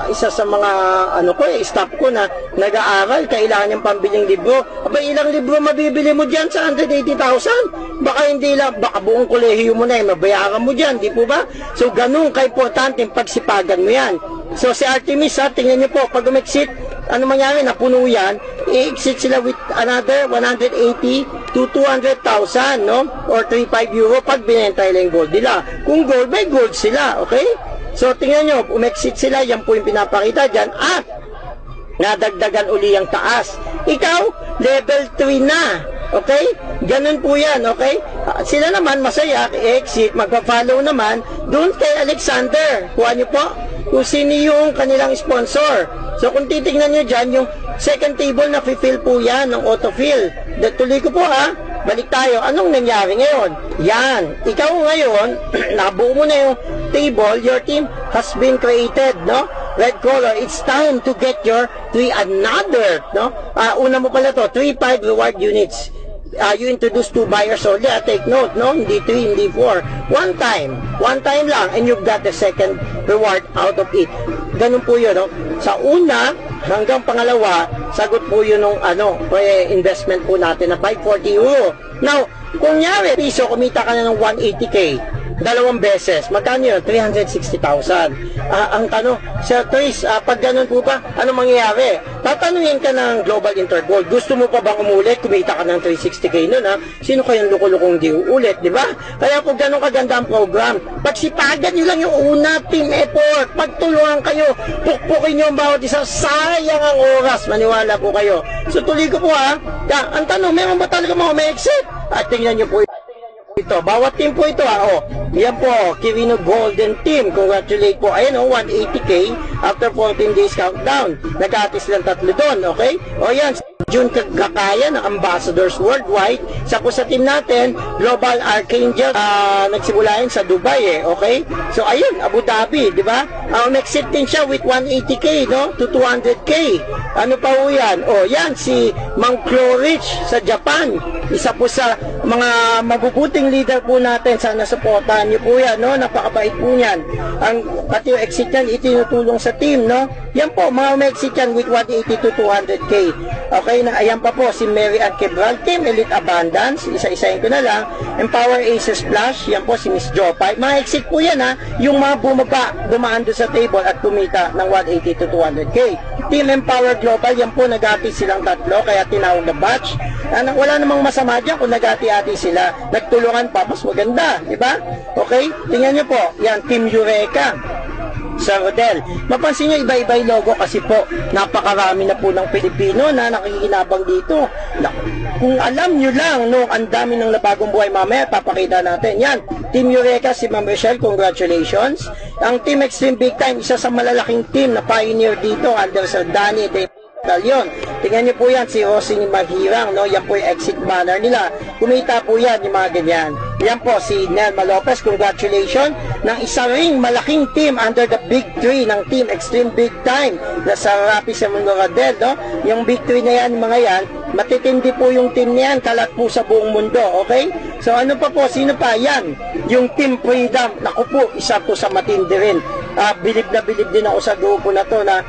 isa sa mga staff ko na nag-aaral, kailangan niyang pambiling libro. Aba, ilang libro mabibili mo dyan sa 180,000? Baka hindi lang, baka buong kolehiyo mo na mabayaran mo dyan, di po ba? So, ganun ka-importante pagsipagan mo yan. So, si Artemis, tingnan niyo po, pag umexit, ano mangyari, napuno yan, i-exit sila with another 180 to 200,000, no? Or 3.5 euro pag binenta nila yung gold nila. Kung gold, may gold sila, okay? So, tingnan nyo, umexit sila, yan po yung pinapakita dyan, at nadagdagan uli ang taas. Ikaw, level 3 na, okay? Ganun po yan, okay? Sila naman, masaya, i-exit, magpa-follow naman, doon kay Alexander. Kuha nyo po, kung sino yung kanilang sponsor. So, kung titignan nyo dyan, yung second table na fill po yan, ng autofill. Tuloy ko po balik tayo. Anong nangyari ngayon? Yan. Ikaw ngayon, nabuo mo na yung table, your team has been created, no? Red color, it's time to get your another, no? Una mo pala to, 3.5 reward units. You introduce 2 buyers only. Take note, no? Hindi 3, hindi 4. One time lang, and you've got the second reward out of it. Ganun po yun, no? Sa una hanggang pangalawa, sagot po yun ng investment po natin na 540 euro. Now, kung nyari, piso, kumita ka na ng 180k, 2 beses, magkano yun? 360,000. Ang tanong, Sir Chris, pag ganun po ba, ano mangyayari? Tatanungin ka ng Global Intergold, gusto mo pa bang umulit? Kumita ka ng 360k nun, Sino kayang lukulukong di uulit, di ba? Kaya kung ganun kaganda ang program, pagsipagan nyo lang yung una, team effort, pagtulungan kayo, pukpukin nyo ang bawat isa, sayang ang oras, maniwala po kayo. So tuloy ko po ang tanong, meron ba talaga mga may-exit? At tingnan nyo po ito, bawat team po ito yan po, Quirino Golden Team, congratulate po, ayan 180k after 14 days countdown, nag-atis lang 3 doon, okay? Yan, June Kakaya ng Ambassadors Worldwide, sa team natin, Global Archangel, nagsimula yun sa Dubai okay? So ayun, Abu Dhabi, di ba? Exit din siya with 180k, no? To 200k. Ano pa po yan? Yan, si Mang Clorich sa Japan, isa po sa mga mabubuting leader po natin, sana supportahan niyo po yan, no? Napakabait po niyan. Pati yung exit niyan, itinutulong sa team, no? Yan po, mga exit yan with 180 to 200k. Okay, ayan pa po, si Mary Ann Quebral, Team Elite Abundance, isa-isahin ko na lang. Empower Aces Splash, yan po si Miss Jopay. Mga exit po yan yung mga bumaba, dumaan doon sa table at kumita ng 180 to 200k. Team Empower Global, yan po, nag-atis silang 3, kaya tinawag na batch. Wala namang masama dyan kung nagati-ati sila, nagtulungan pa, mas maganda, di ba? Okay? Tingnan nyo po, yan, Team Eureka. Sir Rodel, mapansin nyo iba-iba yung logo kasi po napakarami na po ng Pilipino na nakikinabang dito. Kung alam nyo lang, no, ang dami ng nabagong buhay, mamaya papakita natin. Yan, Team Eureka, si Ma'am Rochelle, congratulations. Ang Team Extreme Big Time, isa sa malalaking team na pioneer dito under Sir Danny De Galion. Tingnan niyo po yan, si Rosing Maghirang, no? Yan po yung exit banner nila. Kumita po yan, yung mga ganyan. Yan po, si Nelma Lopez, congratulations, ng isa ring malaking team under the Big 3 ng Team Extreme Big Time na sa Rapi sa Mundo Radel, no? Yung Big 3 na yan, mga yan, matitindi po yung team niyan, kalat po sa buong mundo, okay? So ano pa po, sino pa? Yan, yung Team Freedom, naku po, isa po sa matindi rin. Bilib na bilib din ako sa grupo na to na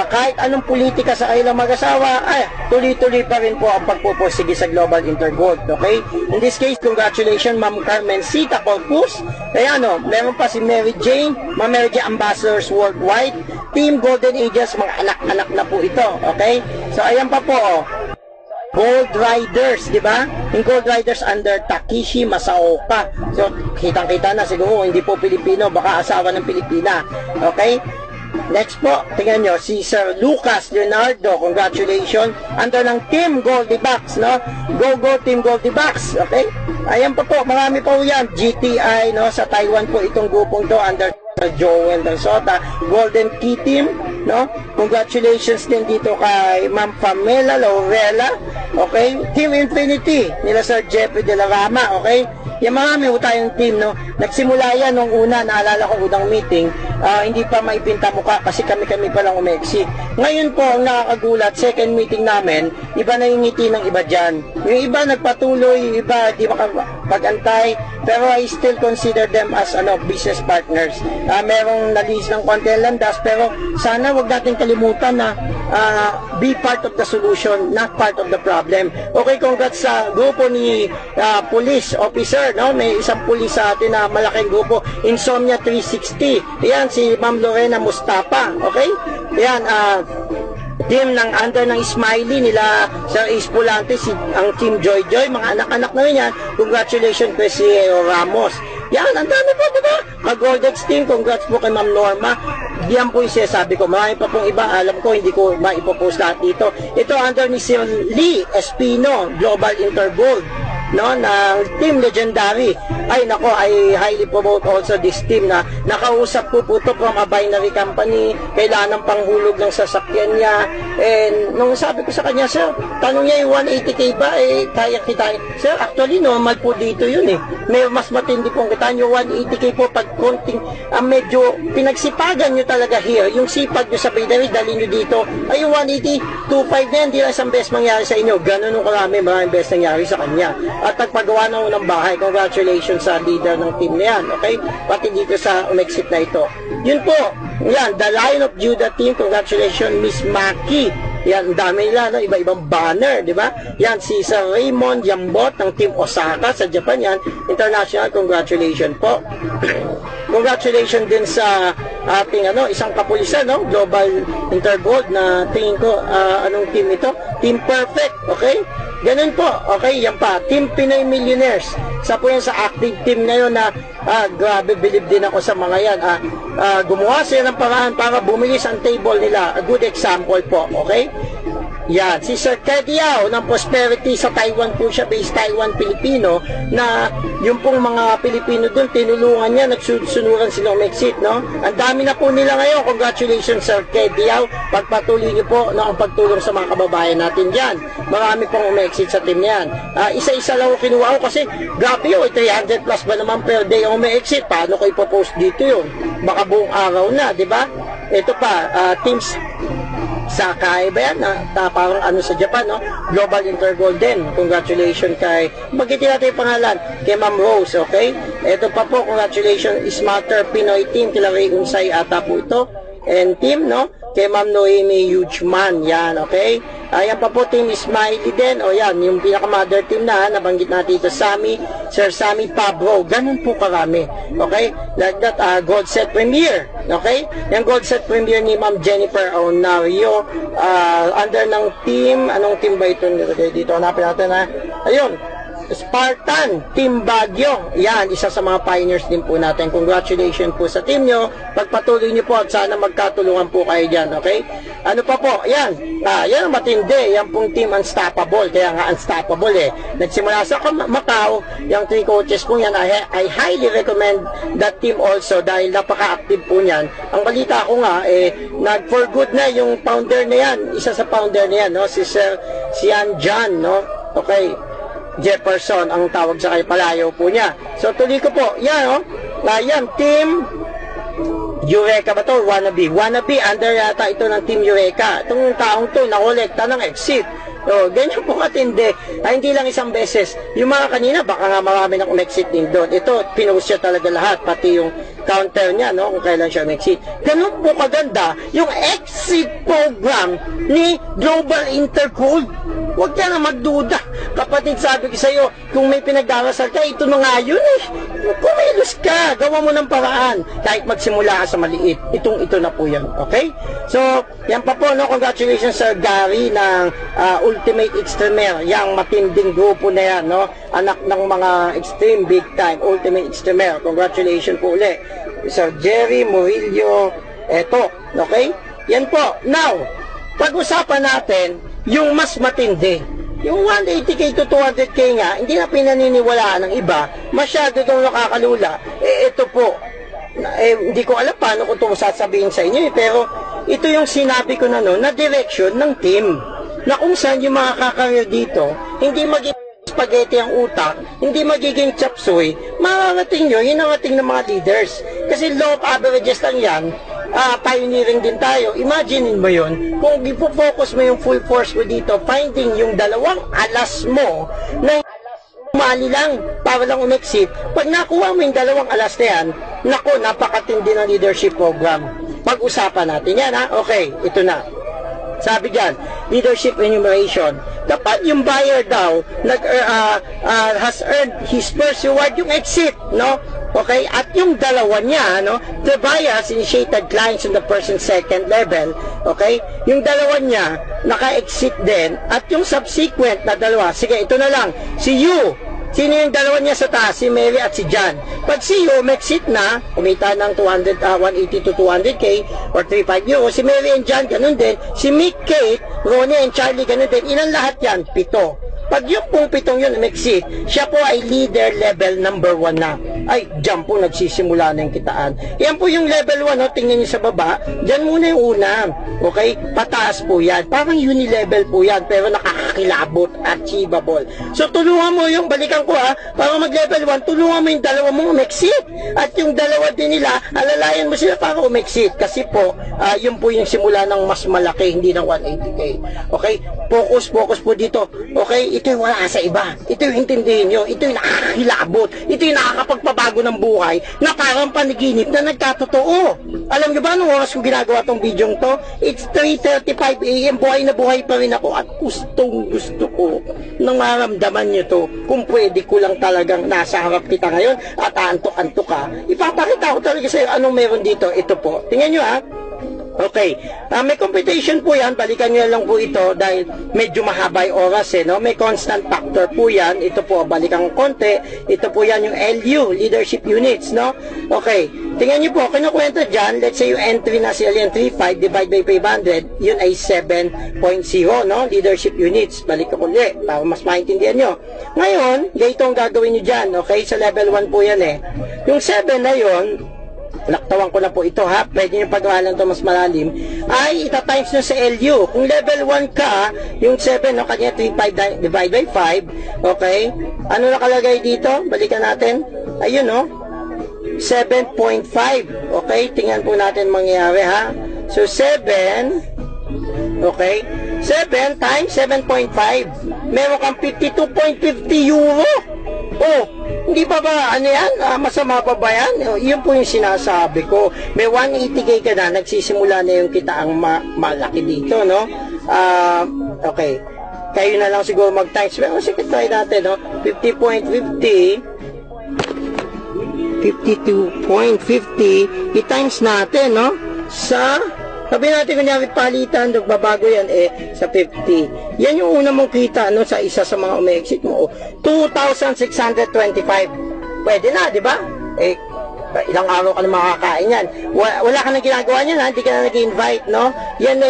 kahit anong politika sa kailang mag-asawa, tuloy-tuloy pa rin po ang pagpupursige sa Global Intergold, okay? In this case, congratulations, Ma'am Carmen Sita Corpus. Kaya no, meron pa si Mary Jane, Ma'am Mary Jane Ambassadors Worldwide, Team Golden Ages, mga anak-anak na po ito, okay? So ayan pa po, Gold Riders, di ba? Yung Gold Riders under Takeshi Masaoka. So, kitang-kita na siguro, hindi po Pilipino, baka asawa ng Pilipina. Okay? Next po, tingnan nyo, si Sir Lucas Leonardo, congratulations, under ng Team Goldie Box, no? Go Team Goldie Box, okay? Ayan pa po, marami po yan. GTI, no? Sa Taiwan po itong grupong to, under Joel Dansota, Golden Key Team, no? Congratulations din dito kay Ma'am Pamela Laurela, okay? Team Infinity, nila Sir Jeffrey De La Rama, okay? Yung marami po tayong team, no? Nagsimula yan nung una, naalala ko unang meeting, hindi pa maipinta mukha kasi kami pa lang umexit. Ngayon po, ang nakakagulat, second meeting namin, iba na yung ngiti ng iba dyan. Yung iba nagpatuloy, yung iba di makapag-antay, pero I still consider them as business partners. Merong nalis ng konti landas, pero sana wag natin kalimutan na be part of the solution, not part of the problem. Okay, congrats sa grupo ni police officer, no? May isang police sa atin na malaking grupo, Insomnia 360. Yan, si Ma'am Lorena Mustafa, okay? Yan, team ng under ng Smiley nila Sir Espolante, ang Team Joy Joy, mga anak-anak na rin yan. Congratulations kay si Ramos. Yan, ang dami po, diba? Mag-Goldex team, congrats po kay Ma'am Norma. Yan po yung sinasabi ko. Marami pa pong iba, alam ko, hindi ko maipopost lahat dito. Ito under ni Sir Lee Espino, Global Intergold, no, ng Team Legendary. Ay nako, I highly promote also this team na nakausap po to from a binary company, kailangan ng panghulog ng sasakyan niya, and nung sabi ko sa kanya, sir, tanong niya yung 180k ba, kaya kita, sir, actually normal po dito yun may mas matindi pong kita nyo 180k po pag konting, medyo pinagsipagan nyo talaga here, yung sipag nyo sa binary, dali nyo dito, ay yung 180, 25 na yan, di lang isang best mangyari sa inyo, ganun nung maraming best nangyari sa kanya, at nagpagawa na ng bahay. Congratulations sa leader ng team na yan, okay? Pati dito sa umexit na ito. Yun po, yan, the Lion of Judah team, congratulations, Miss Maki. Yan, dami nila, no? Iba-ibang banner, di ba? Yan, si Sir Raymond Yambot ng Team Osaka sa Japan, yan, international, congratulations po. Congratulations din sa ating isang kapulisan, no? Global Intergold na tingin ko, anong team ito? Team Perfect, okay? Ganun po, okay, yan pa, Team Pinoy Millionaires. Sa po yan sa active team ngayon na, grabe, bilib din ako sa mga yan. Gumawa sila ng paraan para bumilis ang table nila. A good example po, okay? Yan, si Sir Kediao ng Prosperity sa Taiwan po siya, based Taiwan Pilipino, na yung pong mga Pilipino doon, tinulungan niya, nagsusunuran sila umexit, no? Ang dami na po nila ngayon. Congratulations, Sir Kediao. Pagpatuloy niyo po ang pagtulong sa mga kababayan natin dyan. Marami pong umexit sa team yan. Isa-isa lang ako kinuha ko kasi, grabe yun, 300 plus ba naman per day ang umexit? Paano ko ipopost dito yun? Baka buong araw na, di ba? Ito pa, teams Sakai ba yan? Parang sa Japan, no? Global Intergold din. Congratulations kay, magitin natin yung pangalan, kay Ma'am Rose, okay? Ito pa po, congratulations, Smarter Pinoy Team, kila Ray Unsay ata po ito. and team, no? Kay Ma'am Noemi Hugeman, yan, okay? Ayan pa po, Team Smiley din, o yan, yung pinaka-mother team na, nabanggit natin ito, Sir Sammy Pablo, ganun po karami, okay? Like that, Gold Set Premier, okay? Yung Gold Set Premier ni Ma'am Jennifer Onario, under ng team, anong team ba ito dito? Hanapin natin, ha? Ayun, Spartan, Team Baguio. Yan, isa sa mga pioneers din po natin. Congratulations po sa team nyo. Pagpatuloy nyo po at sana magkatulungan po kayo dyan, okay? Ano pa po? Yan. Yan ang matindi. Yan pong Team Unstoppable. Kaya nga Unstoppable eh. Nagsimula sa Macau, yung 3 coaches po yan. I highly recommend that team also dahil napaka-active po niyan. Ang balita ko nga, nag-for good na yung founder na yan. Isa sa founder na yan, no? Si Sian John, no? Okay. Jefferson ang tawag sa kay palayo po niya. So tuloy ko po. Yan, oh. Yan, Team Eureka ba to? Wannabe under yata ito ng Team Eureka. Itong taong to nakolekta ng exit. So, ganyan po katindi. Hindi lang isang beses. Yung mga kanina, baka nga marami na exit din doon. Ito, pinost siya talaga lahat, pati yung counter niya, no, kung kailan siya exit. Ganun po kaganda yung exit program ni Global Intercold. Huwag ka na magduda. Kapatid, sabi ko sa iyo, kung may pinagdarasal ka, ito na nga yun eh. Kumilos ka, gawa mo ng paraan. Kahit magsimula ka sa maliit, ito na po yan. Okay? So, yan pa po, no? Congratulations Sir Gary ng Ultimate Extremer, yang matinding grupo na yan, no? Anak ng mga extreme big time, Ultimate Extremer. Congratulations po ulit. Sir Jerry Murillo, eto, okay? Yan po. Now, pag-usapan natin yung mas matindi. Yung 180k to 200k nga, hindi na pinaniniwalaan ng iba, masyado daw nakakalula. Ito po, hindi ko alam paano ko ito sasabihin sa inyo, pero ito yung sinabi ko na na direction ng team. Na kung saan yung mga kakareer dito, hindi magiging spaghetti ang utak, hindi magiging chop suey, mararating nyo, hinarating ng mga leaders. Kasi low averages lang yan, pioneering din tayo. Imagine mo yun, kung ipo-focus mo yung full force mo dito, finding yung dalawang alas mo, na umali lang, para lang umexit, pag nakuha mo yung dalawang alas na yan, naku, napakatindi ng leadership program. Pag-usapan natin yan, ha? Okay, ito na. Sabi dyan, leadership enumeration. Kapag yung buyer daw has earned his first reward, yung exit, no? Okay? At yung dalawa niya, no? The buyer has initiated clients on the person's second level. Okay? Yung dalawa niya, naka-exit din. At yung subsequent na dalawa, sige, ito na lang. Si you, sino yung dalawa niya sa taas? Si Mary at si John. Pag si you, exit na, kumita ng 180 to 200k or 35 euros. Si Mary and John, ganun din. Si Mick, Kate, Ronnie and Charlie, ganun din. Ilan lahat yan? 7. Pag yung pong 7 yun, exit, siya po ay leader level number 1 na. Ay, dyan po nagsisimula na yung kitaan. Yan po yung level 1, no? Tingnan nyo sa baba. Dyan muna yung una. Okay? Pataas po yan. Parang uni-level po yan, pero nakakakilabot, achievable. So, tulungan mo yung, balikan ko para mag-level 1, tulungan mo yung dalawa mong umexit. At yung dalawa din nila, alalayan mo sila para umexit. Kasi po, yun po yung simula ng mas malaki, hindi ng 180k. Okay? Focus po dito. Okay? Ito yung wala sa iba. Ito yung intindihin nyo. Ito yung nakakakilabot. Ito yung nakakapagpabago ng buhay na parang panaginip na nagkatotoo. Alam nyo ba, nung oras ko ginagawa tong video to, it's 3:35 AM, buhay na buhay pa rin ako at gusto ko nang maramdaman nyo to. Kung pwede ko lang talagang nasa harap kita ngayon at antok-antok ka, ipapakita ko talaga sa'yo anong meron dito. Ito po. Tingnan nyo Okay. May computation po yan. Balikan nyo lang po ito dahil medyo mahaba yung oras no? May constant factor po yan. Ito po, balikan konti. Ito po yan yung LU, Leadership Units, no? Okay. Tingnan nyo po, kinukwenta dyan, let's say yung entry na si Alien 3.5 divide by 500, yun ay 7.0, no? Leadership Units. Balik ko ulit para mas maintindihan nyo. Ngayon, ganito ang gagawin nyo dyan, okay? Sa level 1 po yan Yung 7 na yun, naktawan ko na po ito pwede nyo pag-awalan ito mas malalim, ay ita-times nyo sa LU. Kung level 1 ka, yung 7, no, kanya 3.5 divide by 5, okay? Ano nakalagay dito? Balikan natin. Ayun, no? 7.5. Okay? Tingnan po natin mangyayari, So, 7, okay? 7 times 7.5. Meron kang 52.50 euro. Oh, Hindi pa ba, ano yan? Masama pa ba yan? Yun po yung sinasabi ko. May 180k ka na, nagsisimula na yung kita ang malaki dito, no? Okay. Kayo na lang siguro mag-times. Pero sige, try natin, no? 50.50, 52.50, i-times natin, no? Sabi natin kunyari palitan, babago yan sa 50. Yan yung una mong kita sa isa sa mga umi-exit mo. 2,625. Pwede na, di ba? Ilang araw ka na makakain yan. Wala ka na ginagawa niyan, hindi ka na nag-invite, no? Yan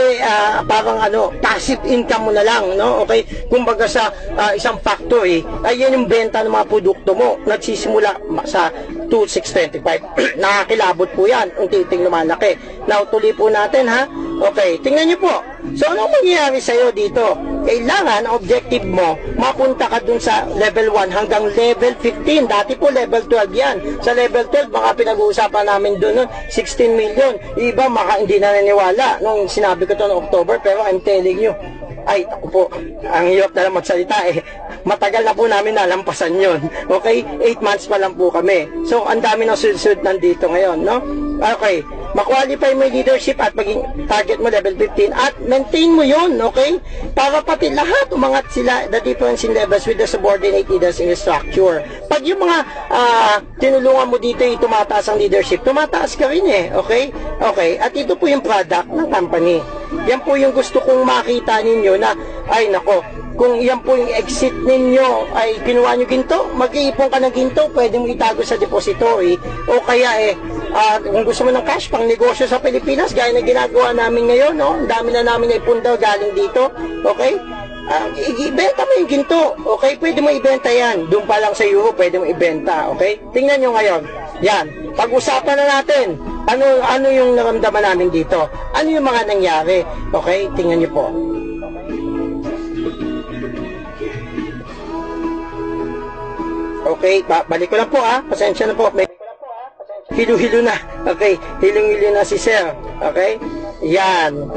parang passive income mo na lang, no? Okay? Kumbaga sa isang factory, yan yung benta ng mga produkto mo. Nagsisimula sa 2,625. Nakakilabot po yan, unti-unting lumalaki. Now, tuloy po natin, ha? Okay, tingnan niyo po. So, anong mangyayari sa'yo dito? Kailangan, objective mo, mapunta ka dun sa level 1 hanggang level 15. Dati po, level 12 yan. Sa level 12, mga pinag-uusapan namin dun, 16 million. Iba, hindi na naniwala nung sinabi ko to noong October, pero I'm telling you, ay, ako po, ang hirap na lang magsalita matagal na po namin nalampasan yon. Okay? 8 months pa lang po kami. So, ang dami ng sunod nandito ngayon, no? Okay. Ma-qualify mo yung leadership at maging target mo level 15 at maintain mo yun, okay? Para pati lahat umangat sila the difference in levels with the subordinate leaders in the structure. Pag yung mga tinulungan mo dito yung tumataas ang leadership, tumataas ka rin okay? Okay. At ito po yung product ng company. Yan po yung gusto kong makita ninyo na, ay nako, kung yan po yung exit ninyo ay kinuha nyo ginto, mag-iipon ka ng ginto, pwede mo itago sa depository o kaya kung gusto mo ng cash pang negosyo sa Pilipinas, gaya na ginagawa namin ngayon, no? Ang dami na namin na ipundaw galing dito, okay? Ibenta mo yung ginto, okay? Pwede mo ibenta yan. Doon pa lang sa Euro, pwede mo ibenta, okay? Tingnan nyo ngayon. Yan. Pag-usapan na natin, ano yung naramdaman namin dito? Ano yung mga nangyari? Okay? Tingnan nyo po. Okay, balik ko lang po pasensya na po. Hilo-hilo na. Okay, hilong-hilo na si Sir. Okay? Yan.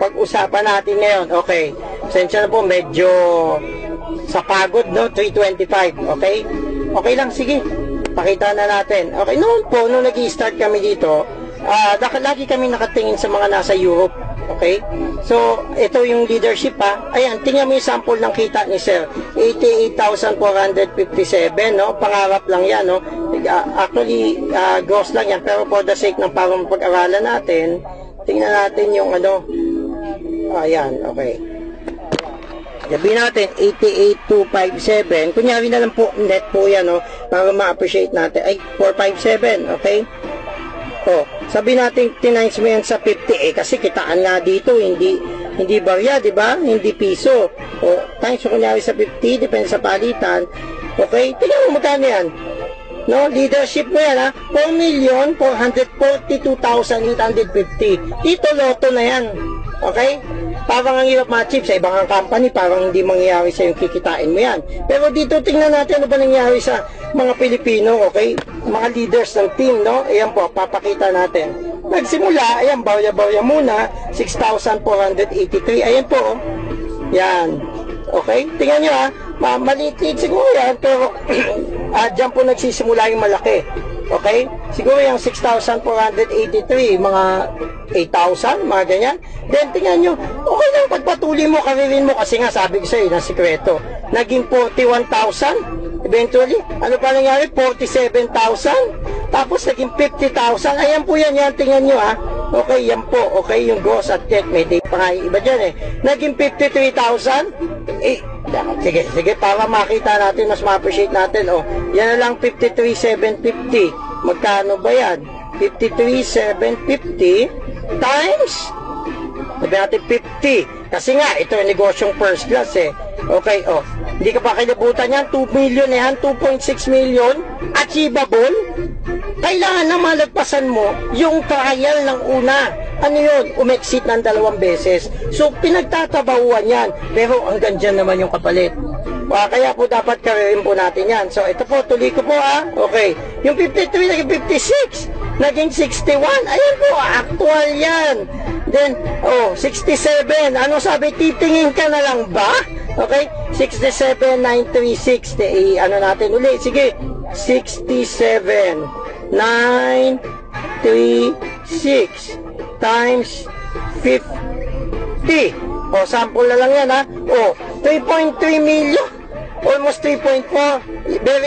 Pag-usapan natin ngayon. Okay. Pasensya na po, medyo sa pagod, no? 325. Okay? Okay lang, sige. Pakita na natin. Okay, noon po, nung nag-i-start kami dito, lagi kami nakatingin sa mga nasa Europe. Okay? So, ito yung leadership Ayan, tingnan mo yung sample ng kita ni Sir. 88,457, no? Pangarap lang yan, no? Actually, gross lang yan. Pero for the sake ng parang pag-aralan natin, tingnan natin yung ayan, okay. Sabihin natin, 88,257. Kunyari na lang po, net po yan, no? Para ma-appreciate natin. Ay, 457, okay? Sabi natin tinimes mo yan sa 50 kasi kitaan nga dito, hindi barya, di ba? Hindi piso. Times mo kunyari sa 50, depende sa palitan. Okay? Tingnan mo magkano yan. No, leadership mo yan 4,442,850. Dito loto na yan. Okay? Parang ang hirap ma-achieve sa ibang company, parang hindi mangyayari sa yung kikitain mo yan. Pero dito tingnan natin ano ba nangyayari sa mga Pilipino, okay? Mga leaders ng team, no? Ayan po, papakita natin. Nagsimula, ayan, bawya-bawya muna, 6,483. Ayan po, Yan. Okay? Tingnan nyo maliit siguro yan, pero dyan po nagsisimula yung malaki. Okay? Siguro yung 6,483, mga 8,000, mga ganyan. Then, tingnan nyo, okay lang, pagpatuloy mo, karirin mo, kasi nga, sabi ko sa'yo, na sikreto. Naging 41,000, eventually, ano pa nangyari? 47,000, tapos naging 50,000. Ayan po yan, tingnan nyo, Okay, yan po, okay, yung gross at net, may day pa nga yung iba dyan, Naging 53,000, sige, para makita natin, mas ma-appreciate natin, yan na lang 53,750. Magkano ba yan? 53,750 times, sabi natin 50. Kasi nga, ito yung negosyong first class Okay, hindi ka pa kilabutan yan, 2 million yan, 2.6 million, achievable. Kailangan na malagpasan mo yung trial ng una. Ano yun? Umexit ng 2 beses. So, pinagtatabahuan yan. Pero hanggang dyan naman yung kapalit. Kaya po dapat karirin po natin yan. So, ito po, tuloy ko po Okay. Yung 53 naging 56. naging 61. Ayan po, actual yan. Then, 67. Ano sabi? Titingin ka na lang ba? Okay? 67,936. Ano natin uli? Sige. 67,936 times 50. Sample na lang yan, ha? 3.3 million. Almost 3.4.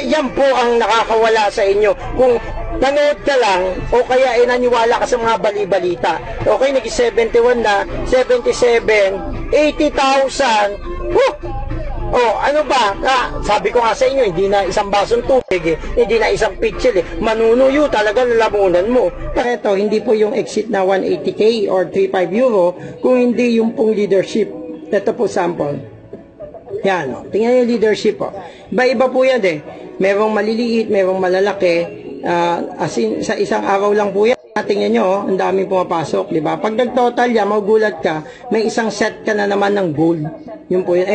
Yan po ang nakakawala sa inyo. Kung nanood ka lang, o kaya naniwala ka sa mga bali-balita. Okay, nag-71 na, 77, 80,000. Ano ba? Sabi ko nga sa inyo, hindi na isang basong tubig hindi na isang pitchel manunuyo talaga, lalamunan mo. Ito, hindi po yung exit na 180k or 35 euro, kung hindi yung pong leadership. Ito po sample. Yan, tingnan yung leadership Iba-iba po yan Merong maliliit, merong malalaki. As in, sa isang araw lang po yan. Tingnan nyo, ang daming pumapasok, di ba? Pag nag-total yan, magugulat ka, may isang set ka na naman ng gold. Yun po yun,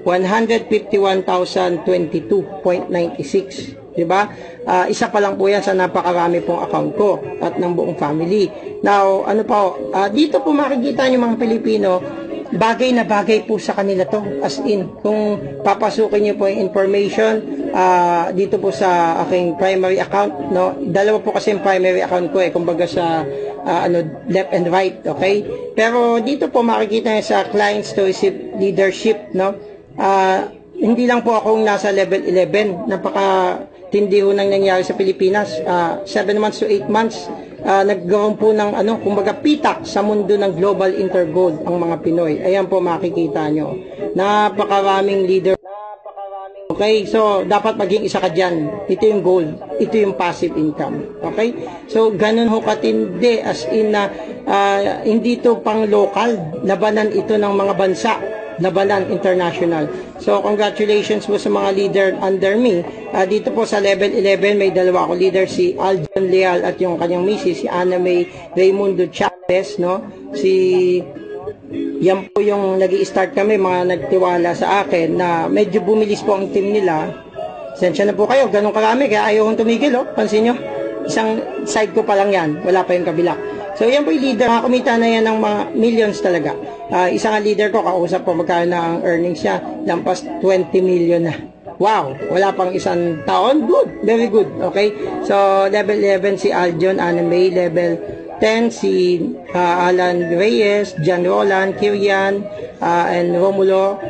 151,022.96. Di ba? Isa pa lang po yan sa napakarami pong account ko at ng buong family. Now, dito po makikita nyo mga Pilipino, bagay na bagay po sa kanila to. As in, kung papasukin nyo po yung information dito po sa aking primary account, dalawa po kasi yung primary account ko kumbaga sa left and right, okay? Pero dito po makikita nyo sa clients to receive leadership, hindi lang po akong nasa level 11, napaka-tindi ho nang nangyari sa Pilipinas. 7 months to 8 months, nagkaroon po ng kumbaga pitak sa mundo ng global intergold ang mga Pinoy. Ayan po makikita nyo. Napakaraming leader. Okay, so dapat maging isa ka dyan. Ito yung goal. Ito yung passive income. Okay? So, ganun ho katindi as in na hindi to pang local. Labanan ito ng mga bansa. Labanan international. So, congratulations po sa mga leader under me. Dito po sa level 11, may dalawa ako leader, si Aljon Leal at yung kanyang misis, si Ana May Raimundo Chavez, yan po yung nag-i-start kami, mga nagtiwala sa akin na medyo bumilis po ang team nila. Sensya na po kayo, ganun karami, kaya ayaw kong tumigil, pansin nyo. Isang side ko pa lang yan, wala pa yung kabila. So yan po yung leader, kumita na yan ng mga millions talaga. Isang leader ko, kausap po magkano na ang earnings niya, lampas 20 million na. Wow, wala pang isang taon, good, very good, okay? So level 11 si Aljon, Ana May, level 10 si Alan Reyes, John Roland, Kirian, and Romulo.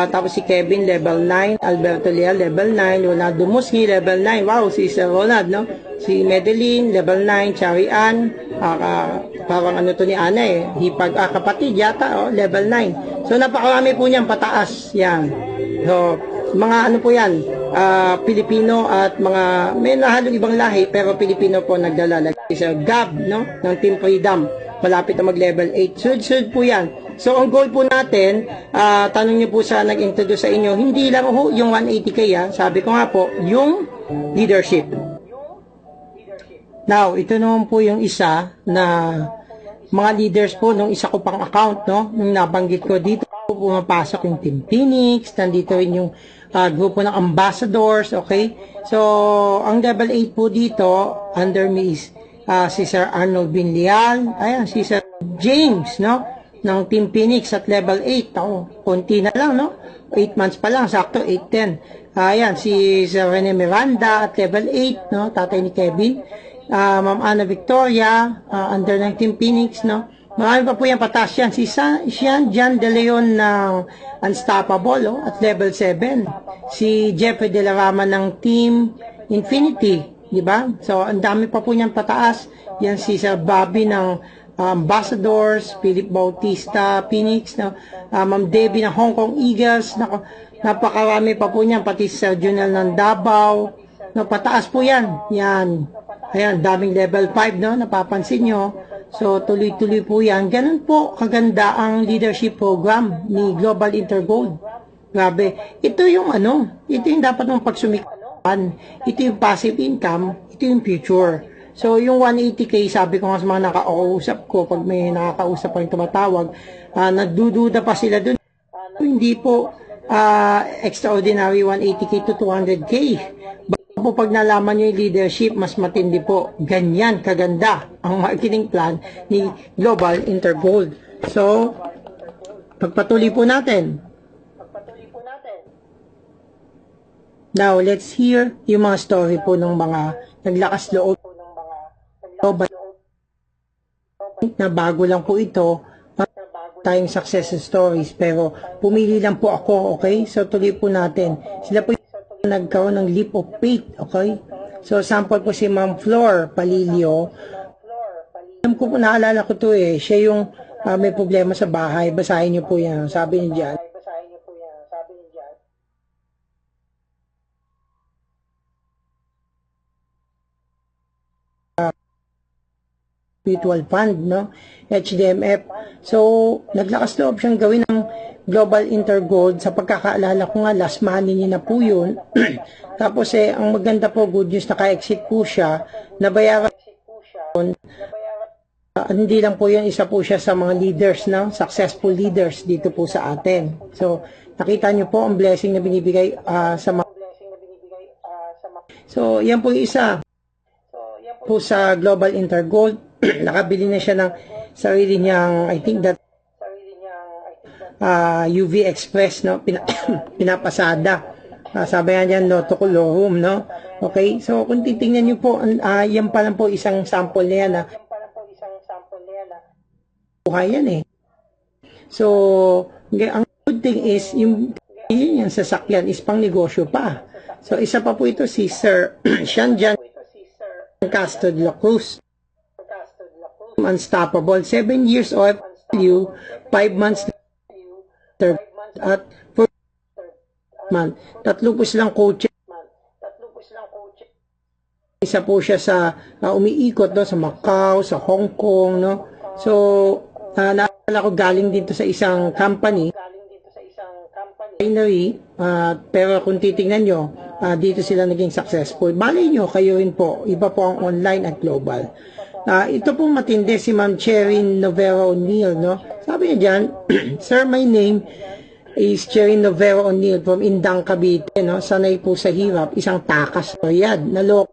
Tapos si Kevin, level 9. Alberto Leal, level 9. Ronaldo Musni, level 9. Wow, si Sir Ronald, Si Madeline, level 9. Chari Ann, parang to ni Ana Hipag, kapatid yata, level 9. So, napakarami po niyan pataas. Yan. So, mga po yan, Pilipino at mga, may nahalong ibang lahi, pero Pilipino po nagdala. Sa Gab, ng Team Freedom, malapit na mag-level 8. Sunod po yan. So, ang goal po natin, tanong niyo po sa nag-introduce sa inyo, hindi lang yung 180k, sabi ko nga po, yung leadership. Now, ito naman po yung isa na mga leaders po, nung isa ko pang account, nung nabanggit ko dito, pumapasok yung Team Phoenix, nandito rin yung grupo ng ambassadors, okay? So, ang level 8 po dito, under me is si Sir Arnold Binlial, ayan, si Sir James, ng Team Phoenix at level 8, konti na lang, 8 months pa lang, sakto, 8-10. Ayan, si Sir Rene Miranda at level 8, tatay ni Kevin. Ma'am Ana Victoria, under ng Team Phoenix, Marami pa po yan, patas yan. Si Sean John De Leon ng Unstoppable, at level 7. Si Jeffrey De La Rama ng Team Infinity, di ba? So, ang dami pa po niyan pataas. Yan si Sir Bobby ng Ambassadors, Philip Bautista, Phoenix, Ma'am Debbie ng Hong Kong Eagles. Napakarami pa po niyan, pati si Sir Junel ng Davao. Pataas po yan. Yan. Ayan, daming level 5, napapansin nyo. So, tuloy-tuloy po yan. Ganun po kaganda ang leadership program ni Global Intergold. Grabe. Ito yung ito yung dapat mong pagsumikan. Ito yung passive income. Ito yung future. So, yung 180k, sabi ko nga sa mga nakakausap ko, pag may nakakausap pa yung tumatawag, nagdududa pa sila dun. Hindi po extraordinary 180k to 200k. po pag nalaman nyo yung leadership, mas matindi po. Ganyan, kaganda ang marketing plan ni Global Intergold. So, pagpatuloy po natin. Now, let's hear yung mga story po ng mga naglakas loob na bago lang po ito tayong success stories, pero pumili lang po ako, okay? So, tuloy po natin. Sila po yung nagkaroon ng leap of faith, okay? So, sample po si Ma'am Flor Palilio. Alam ko po, naalala ko to eh. Siya yung may problema sa bahay. Basahin niyo po yan. Sabi niya dyan. Spiritual Fund, no? HDMF. So, naglakas loob siyang gawin ng Global Intergold. Sa pagkakaalala ko nga, last money niya na po yun. Tapos ang maganda po, good news, naka-exit po siya. Nabayaran hindi lang po yun, isa po siya sa mga leaders, no? Successful leaders dito po sa atin. So, nakita niyo po ang blessing na binibigay sa mga. So, yan po yung isa. Po sa Global Intergold, nakabili na siya ng sarili niyang, I think that UV Express, no? Pinapasada. Sabi nga dyan, no, to home, no? Okay, so kung titingnan niyo po, yan pa lang po isang sample niya na buhay yan eh. So, ang good thing is, yung sasakyan is pang negosyo pa. So, isa pa po ito si Sir Shanjan Castro de la Cruz. Unstoppable. 7 years old, 5 months at 4 months. Tatlo po silang coach. Isa po siya sa umiikot, no, sa Macau, sa Hong Kong, no. So, naalala ko galing dito sa isang company. Pero kung titingnan nyo, dito sila naging successful. Malay nyo, kayo rin po. Iba po ang online at global. Ito pong matindi si Ma'am Cherin Novera O'Neill, no? Sabi niya dyan, Sir, my name is Cherin Novera O'Neill from Indang, Cavite, no? Sanay po sa hirap, isang takas o yad, nalok.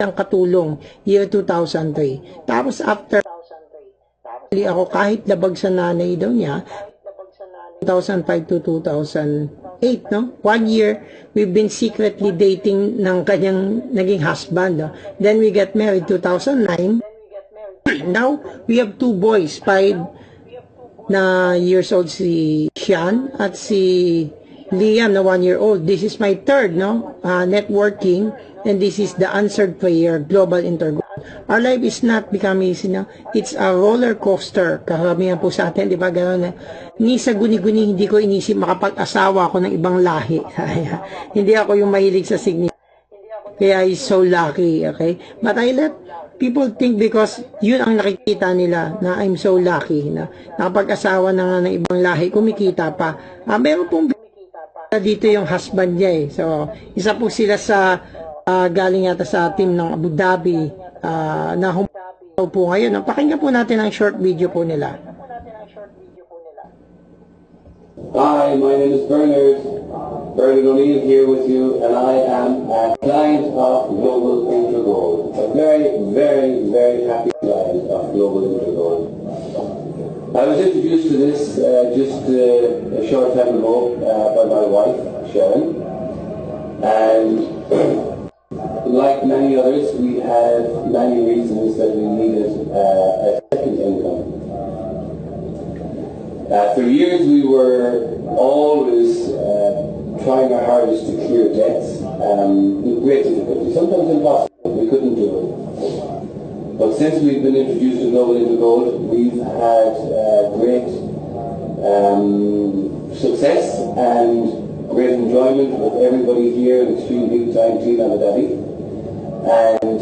Ang katulong, year 2003. Tapos after ako, kahit labag sa nanay daw niya, 2005 to 2008, no? 1 year, we've been secretly dating ng kanyang naging husband, no? Then we get married 2009. Now, we have 2 boys, 5 na years old si Sean at si Liam na 1 year old. This is my third, no? Networking. And this is the answered prayer, Global Intergold. Our life is not becoming easy, no? It's a roller coaster. Karamihan po sa atin, di ba? Gano'n na. Ni sa guni-guni, hindi ko inisip makapag-asawa ako ng ibang lahi. Hindi ako yung mahilig sa significance. Kaya is so lucky, okay? But I let people think because yun ang nakikita nila na I'm so lucky na nakapag-asawa na nga ng ibang lahi, kumikita pa. Meron pong dito yung husband niya eh. So, isa po sila sa galing yata sa team ng Abu Dhabi na humaw po ngayon. Pakinggan po natin ang short video po nila. Hi, my name is Bernard O'Neill here with you, and I am a client of Global Intergold. A very, very, very happy client of Global Intergold. I was introduced to this just a short time ago by my wife, Sharon, and like many others, we had many reasons that we needed a second income. For years we were always trying our hardest to clear debts with great difficulty, sometimes impossible. We couldn't do it. But since we've been introduced to Global Intergold, we've had great success and great enjoyment with everybody here, an extreme big time team Abu Dhabi. And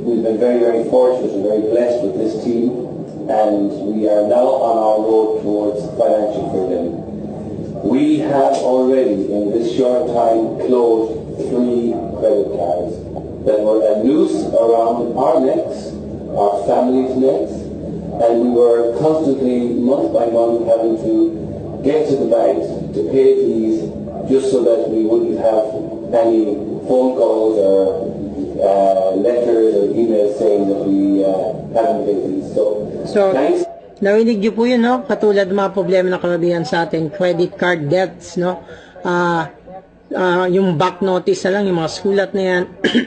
we've been very, very fortunate and very blessed with this team, and we are now on our road towards financial freedom. We have already, in this short time, closed 3 credit cards that were a noose around our necks, our family's necks, and we were constantly, month by month, having to get to the banks to pay fees just so that we wouldn't have any phone calls or letters or emails saying that we haven't paid fees. So, thanks. narinig niyo po yun, no? Katulad ng mga problema na karamihan sa atin, credit card debts, no? Yung back notice na lang, yung mga sulat na yan,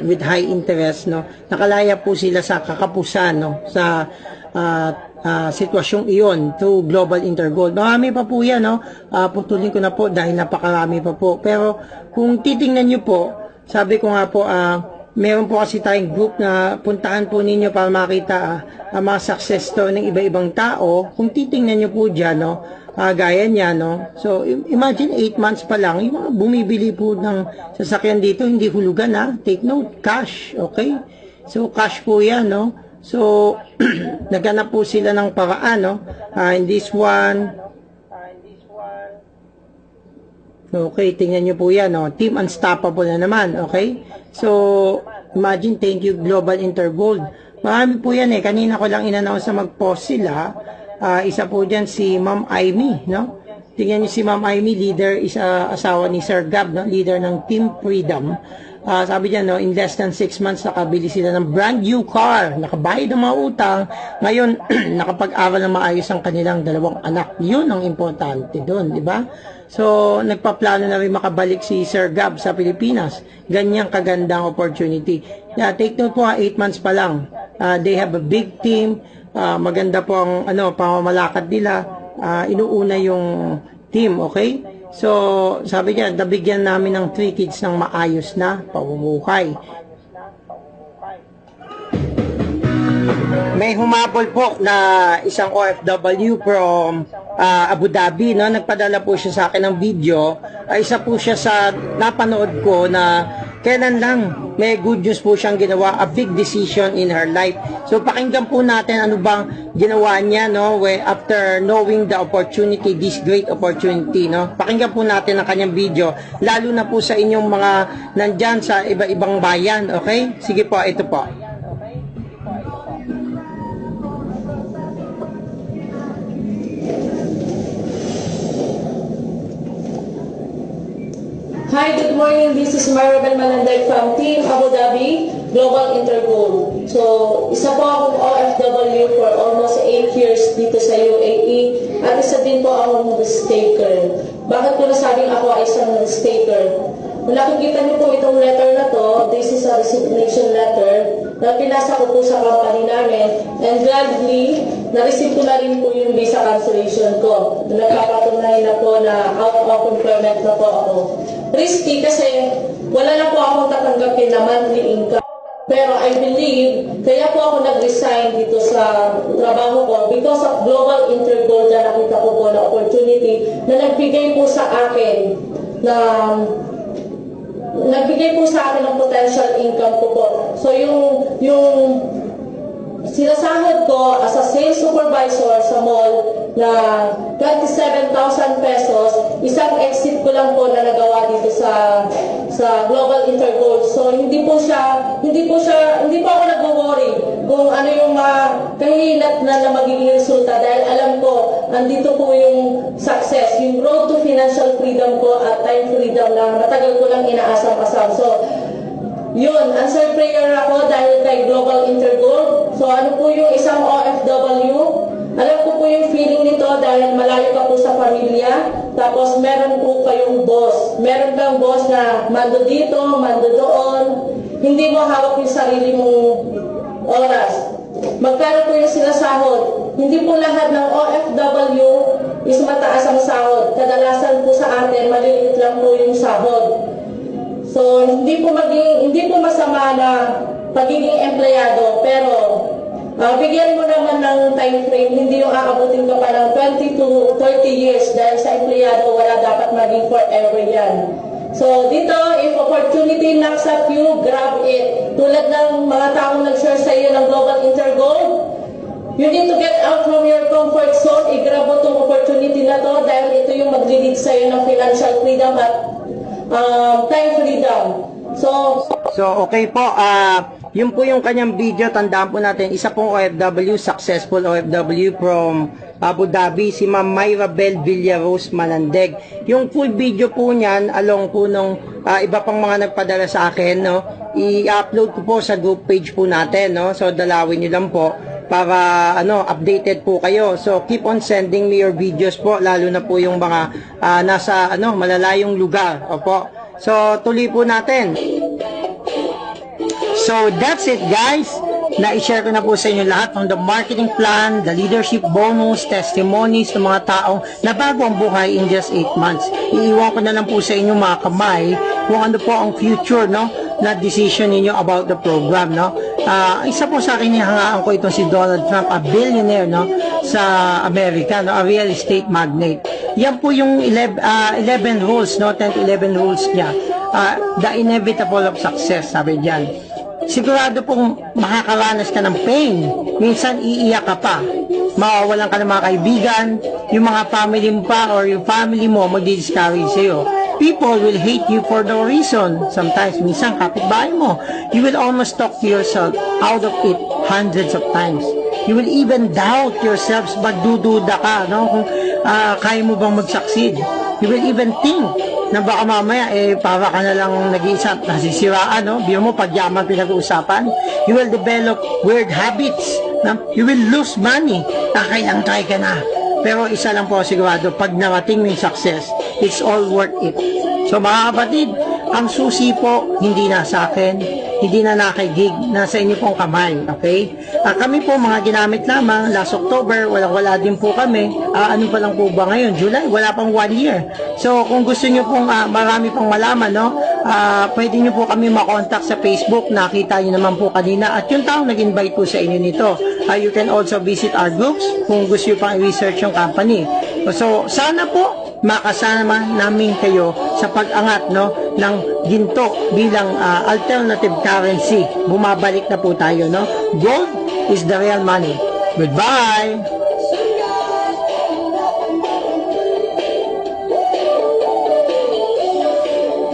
with high interest, no? Nakalaya po sila sa kakapusan, no? Sa sitwasyong iyon through Global Intergold. Marami pa po yan, no? Putulin ko na po dahil napakarami pa po. Pero kung titingnan nyo po, sabi ko nga po, meron po kasi tayong group na puntahan po ninyo para makita ang mga success story ng iba-ibang tao. Kung titingnan nyo po dyan, no? Gaya niya, no? So, imagine 8 months pa lang, yung mga bumibili po ng sasakyan dito, hindi hulugan, ha? Take note, cash, okay? So, cash po yan, no? So, naghanap po sila ng paraan, no? In this one, okay, tingnan nyo po yan, no? Team Unstoppable na naman, okay? So, imagine, thank you Global Intergold. Marami po yan kanina ko lang in-announce na mag-post sila. Isa po dyan si Ma'am Aimee, no? Tingnan nyo si Ma'am Aimee, leader, asawa ni Sir Gab, no? Leader ng Team Freedom. Sabi dyan, no, in less than 6 months, nakabili sila ng brand new car, nakabayad ng mga utang, ngayon, nakapag-aral ng maayos ang kanilang 2 anak. Yun ang importante doon, di ba? So, nagpaplano na rin makabalik si Sir Gab sa Pilipinas. Ganyang kagandang opportunity. Take note po, 8 months pa lang. They have a big team. Maganda po ang pamamalakad nila. Inuuna yung team, okay? So, sabi niya, nabigyan namin ng 3 kids ng maayos na pamumuhay. May humabol po na isang OFW from Abu Dhabi, no? Nagpadala po siya sa akin ng video. Isa po siya sa napanood ko na kailan lang may good news po siyang ginawa, a big decision in her life. So pakinggan po natin ano bang ginawa niya, no? After knowing the opportunity, this great opportunity, no? Pakinggan po natin ang kanyang video, lalo na po sa inyong mga nandyan sa iba-ibang bayan, okay? Sige po, ito po. Hi, good morning. This is Maribel Malanday from Team Abu Dhabi Global Intergold. So, isa po akong OFW for almost 8 years dito sa UAE at isa din po akong staker. Bakit ko nasabing ako ay isang staker? Kung nakikita niyo po itong letter na to, this is a resignation letter na pinasa ko po sa company namin, and gladly, na-receive ko na rin po yung visa cancellation ko. Nagpapatunay na po na out of employment na po ako. Risky kasi wala na po akong tatanggapin na monthly income. Pero I believe, kaya po ako nag-resign dito sa trabaho ko because of Global Intergold na nakita ko po na opportunity na nagbigay po sa akin ng potential income ko po. So yung sinasahod ko as a sales supervisor sa mall na 27,000 pesos, isang exit ko lang po na nagawa dito sa Global Intergold. So hindi po ako nagwo-worry kung ano yung kahihinat na magiging resulta dahil alam ko andito po yung success, yung road to financial freedom ko at time freedom na matagal ko lang inaasam-asam. So yun, answer prayer ako dahil kay Global Intergold. So ano po yung isang OFW? Alam ko po yung feeling nito dahil malayo ka po sa pamilya. Tapos meron po kayong boss. Meron kang boss na mando dito, mando doon. Hindi mo hawak yung sarili mong oras. Magkano po yung sinasahod? Hindi po lahat ng OFW is mataas ang sahod. Kadalasan po sa atin, maliliit lang po yung sahod. So, hindi po masama na pagiging empleyado, pero bigyan mo naman ng time frame, hindi yung aabutin ka pa ng 20 to 30 years dahil sa empleyado, wala dapat maging forever yan. So, dito, if opportunity knocks at you, grab it. Tulad ng mga taong nag-share sa iyo ng Global Intergold, you need to get out from your comfort zone, i-grab mo itong opportunity na to dahil ito yung mag-lead sa iyo ng financial freedom at time freedom. So okay po, Yun po yung kanyang video. Tandaan po natin, isa pong OFW, successful OFW from Abu Dhabi, si Ma'am Myra Bel Villarose Manandeg. Yung full video po niyan, along po nung iba pang mga nagpadala sa akin, no, i-upload ko po sa group page po natin, no. So dalawin niyo lang po para updated po kayo. So keep on sending me your videos po, lalo na po yung mga nasa malalayong lugar. Opo. So tuloy po natin. So that's it, guys. Na-share ko na po sa inyo lahat ng the marketing plan, the leadership bonus, testimonies ng mga taong nabago ang buhay in just 8 months. Iiwan ko na lang po sa inyo mga kamay kung ano po ang future, no, na decision ninyo about the program, no. Isa po sa akin nihangaan ko itong si Donald Trump, a billionaire, no, sa Amerika, no, a real estate magnate. Yan po yung 11 rules, no, 10 to 11 rules niya. The inevitable of success, sabi diyan. Sigurado pong makakaranas ka ng pain. Minsan iiyak ka pa. Mawawalan ka ng mga kaibigan, yung mga family mo pa or yung family mo magdi-discourage sa'yo. People will hate you for no reason. Sometimes, minsan kapitbahay mo. You will almost talk to yourself out of it hundreds of times. You will even doubt yourselves, magdududa ka, no? Kung kaya mo bang mag-succeed. You will even think na baka mamaya, para ka na lang nag-iisa, nasisiraan, no? Biro mo, pagyaman pinag-uusapan. You will develop weird habits. No? You will lose money. Kailang try ka na. Pero isa lang po sigurado, pag narating mo yung success, it's all worth it. So mga kapatid, ang susi po, hindi na sa akin, hindi na kay Gig, nasa inyo pong kamay, okay? Kami po mga ginamit lamang, last October, wala din po kami. Ano pa lang po ba ngayon? July, wala pang 1 year. So kung gusto nyo pong marami pang malaman, no? Pwede nyo po kami makontakt sa Facebook, nakita nyo naman po kanina, at yung taong nag-invite po sa inyo nito. You can also visit our groups kung gusto nyo pang i-research yung company. So sana po makasama namin kayo sa pag-angat, no, ng ginto bilang alternative currency. Bumabalik na po tayo, no? Gold is the real money. Goodbye!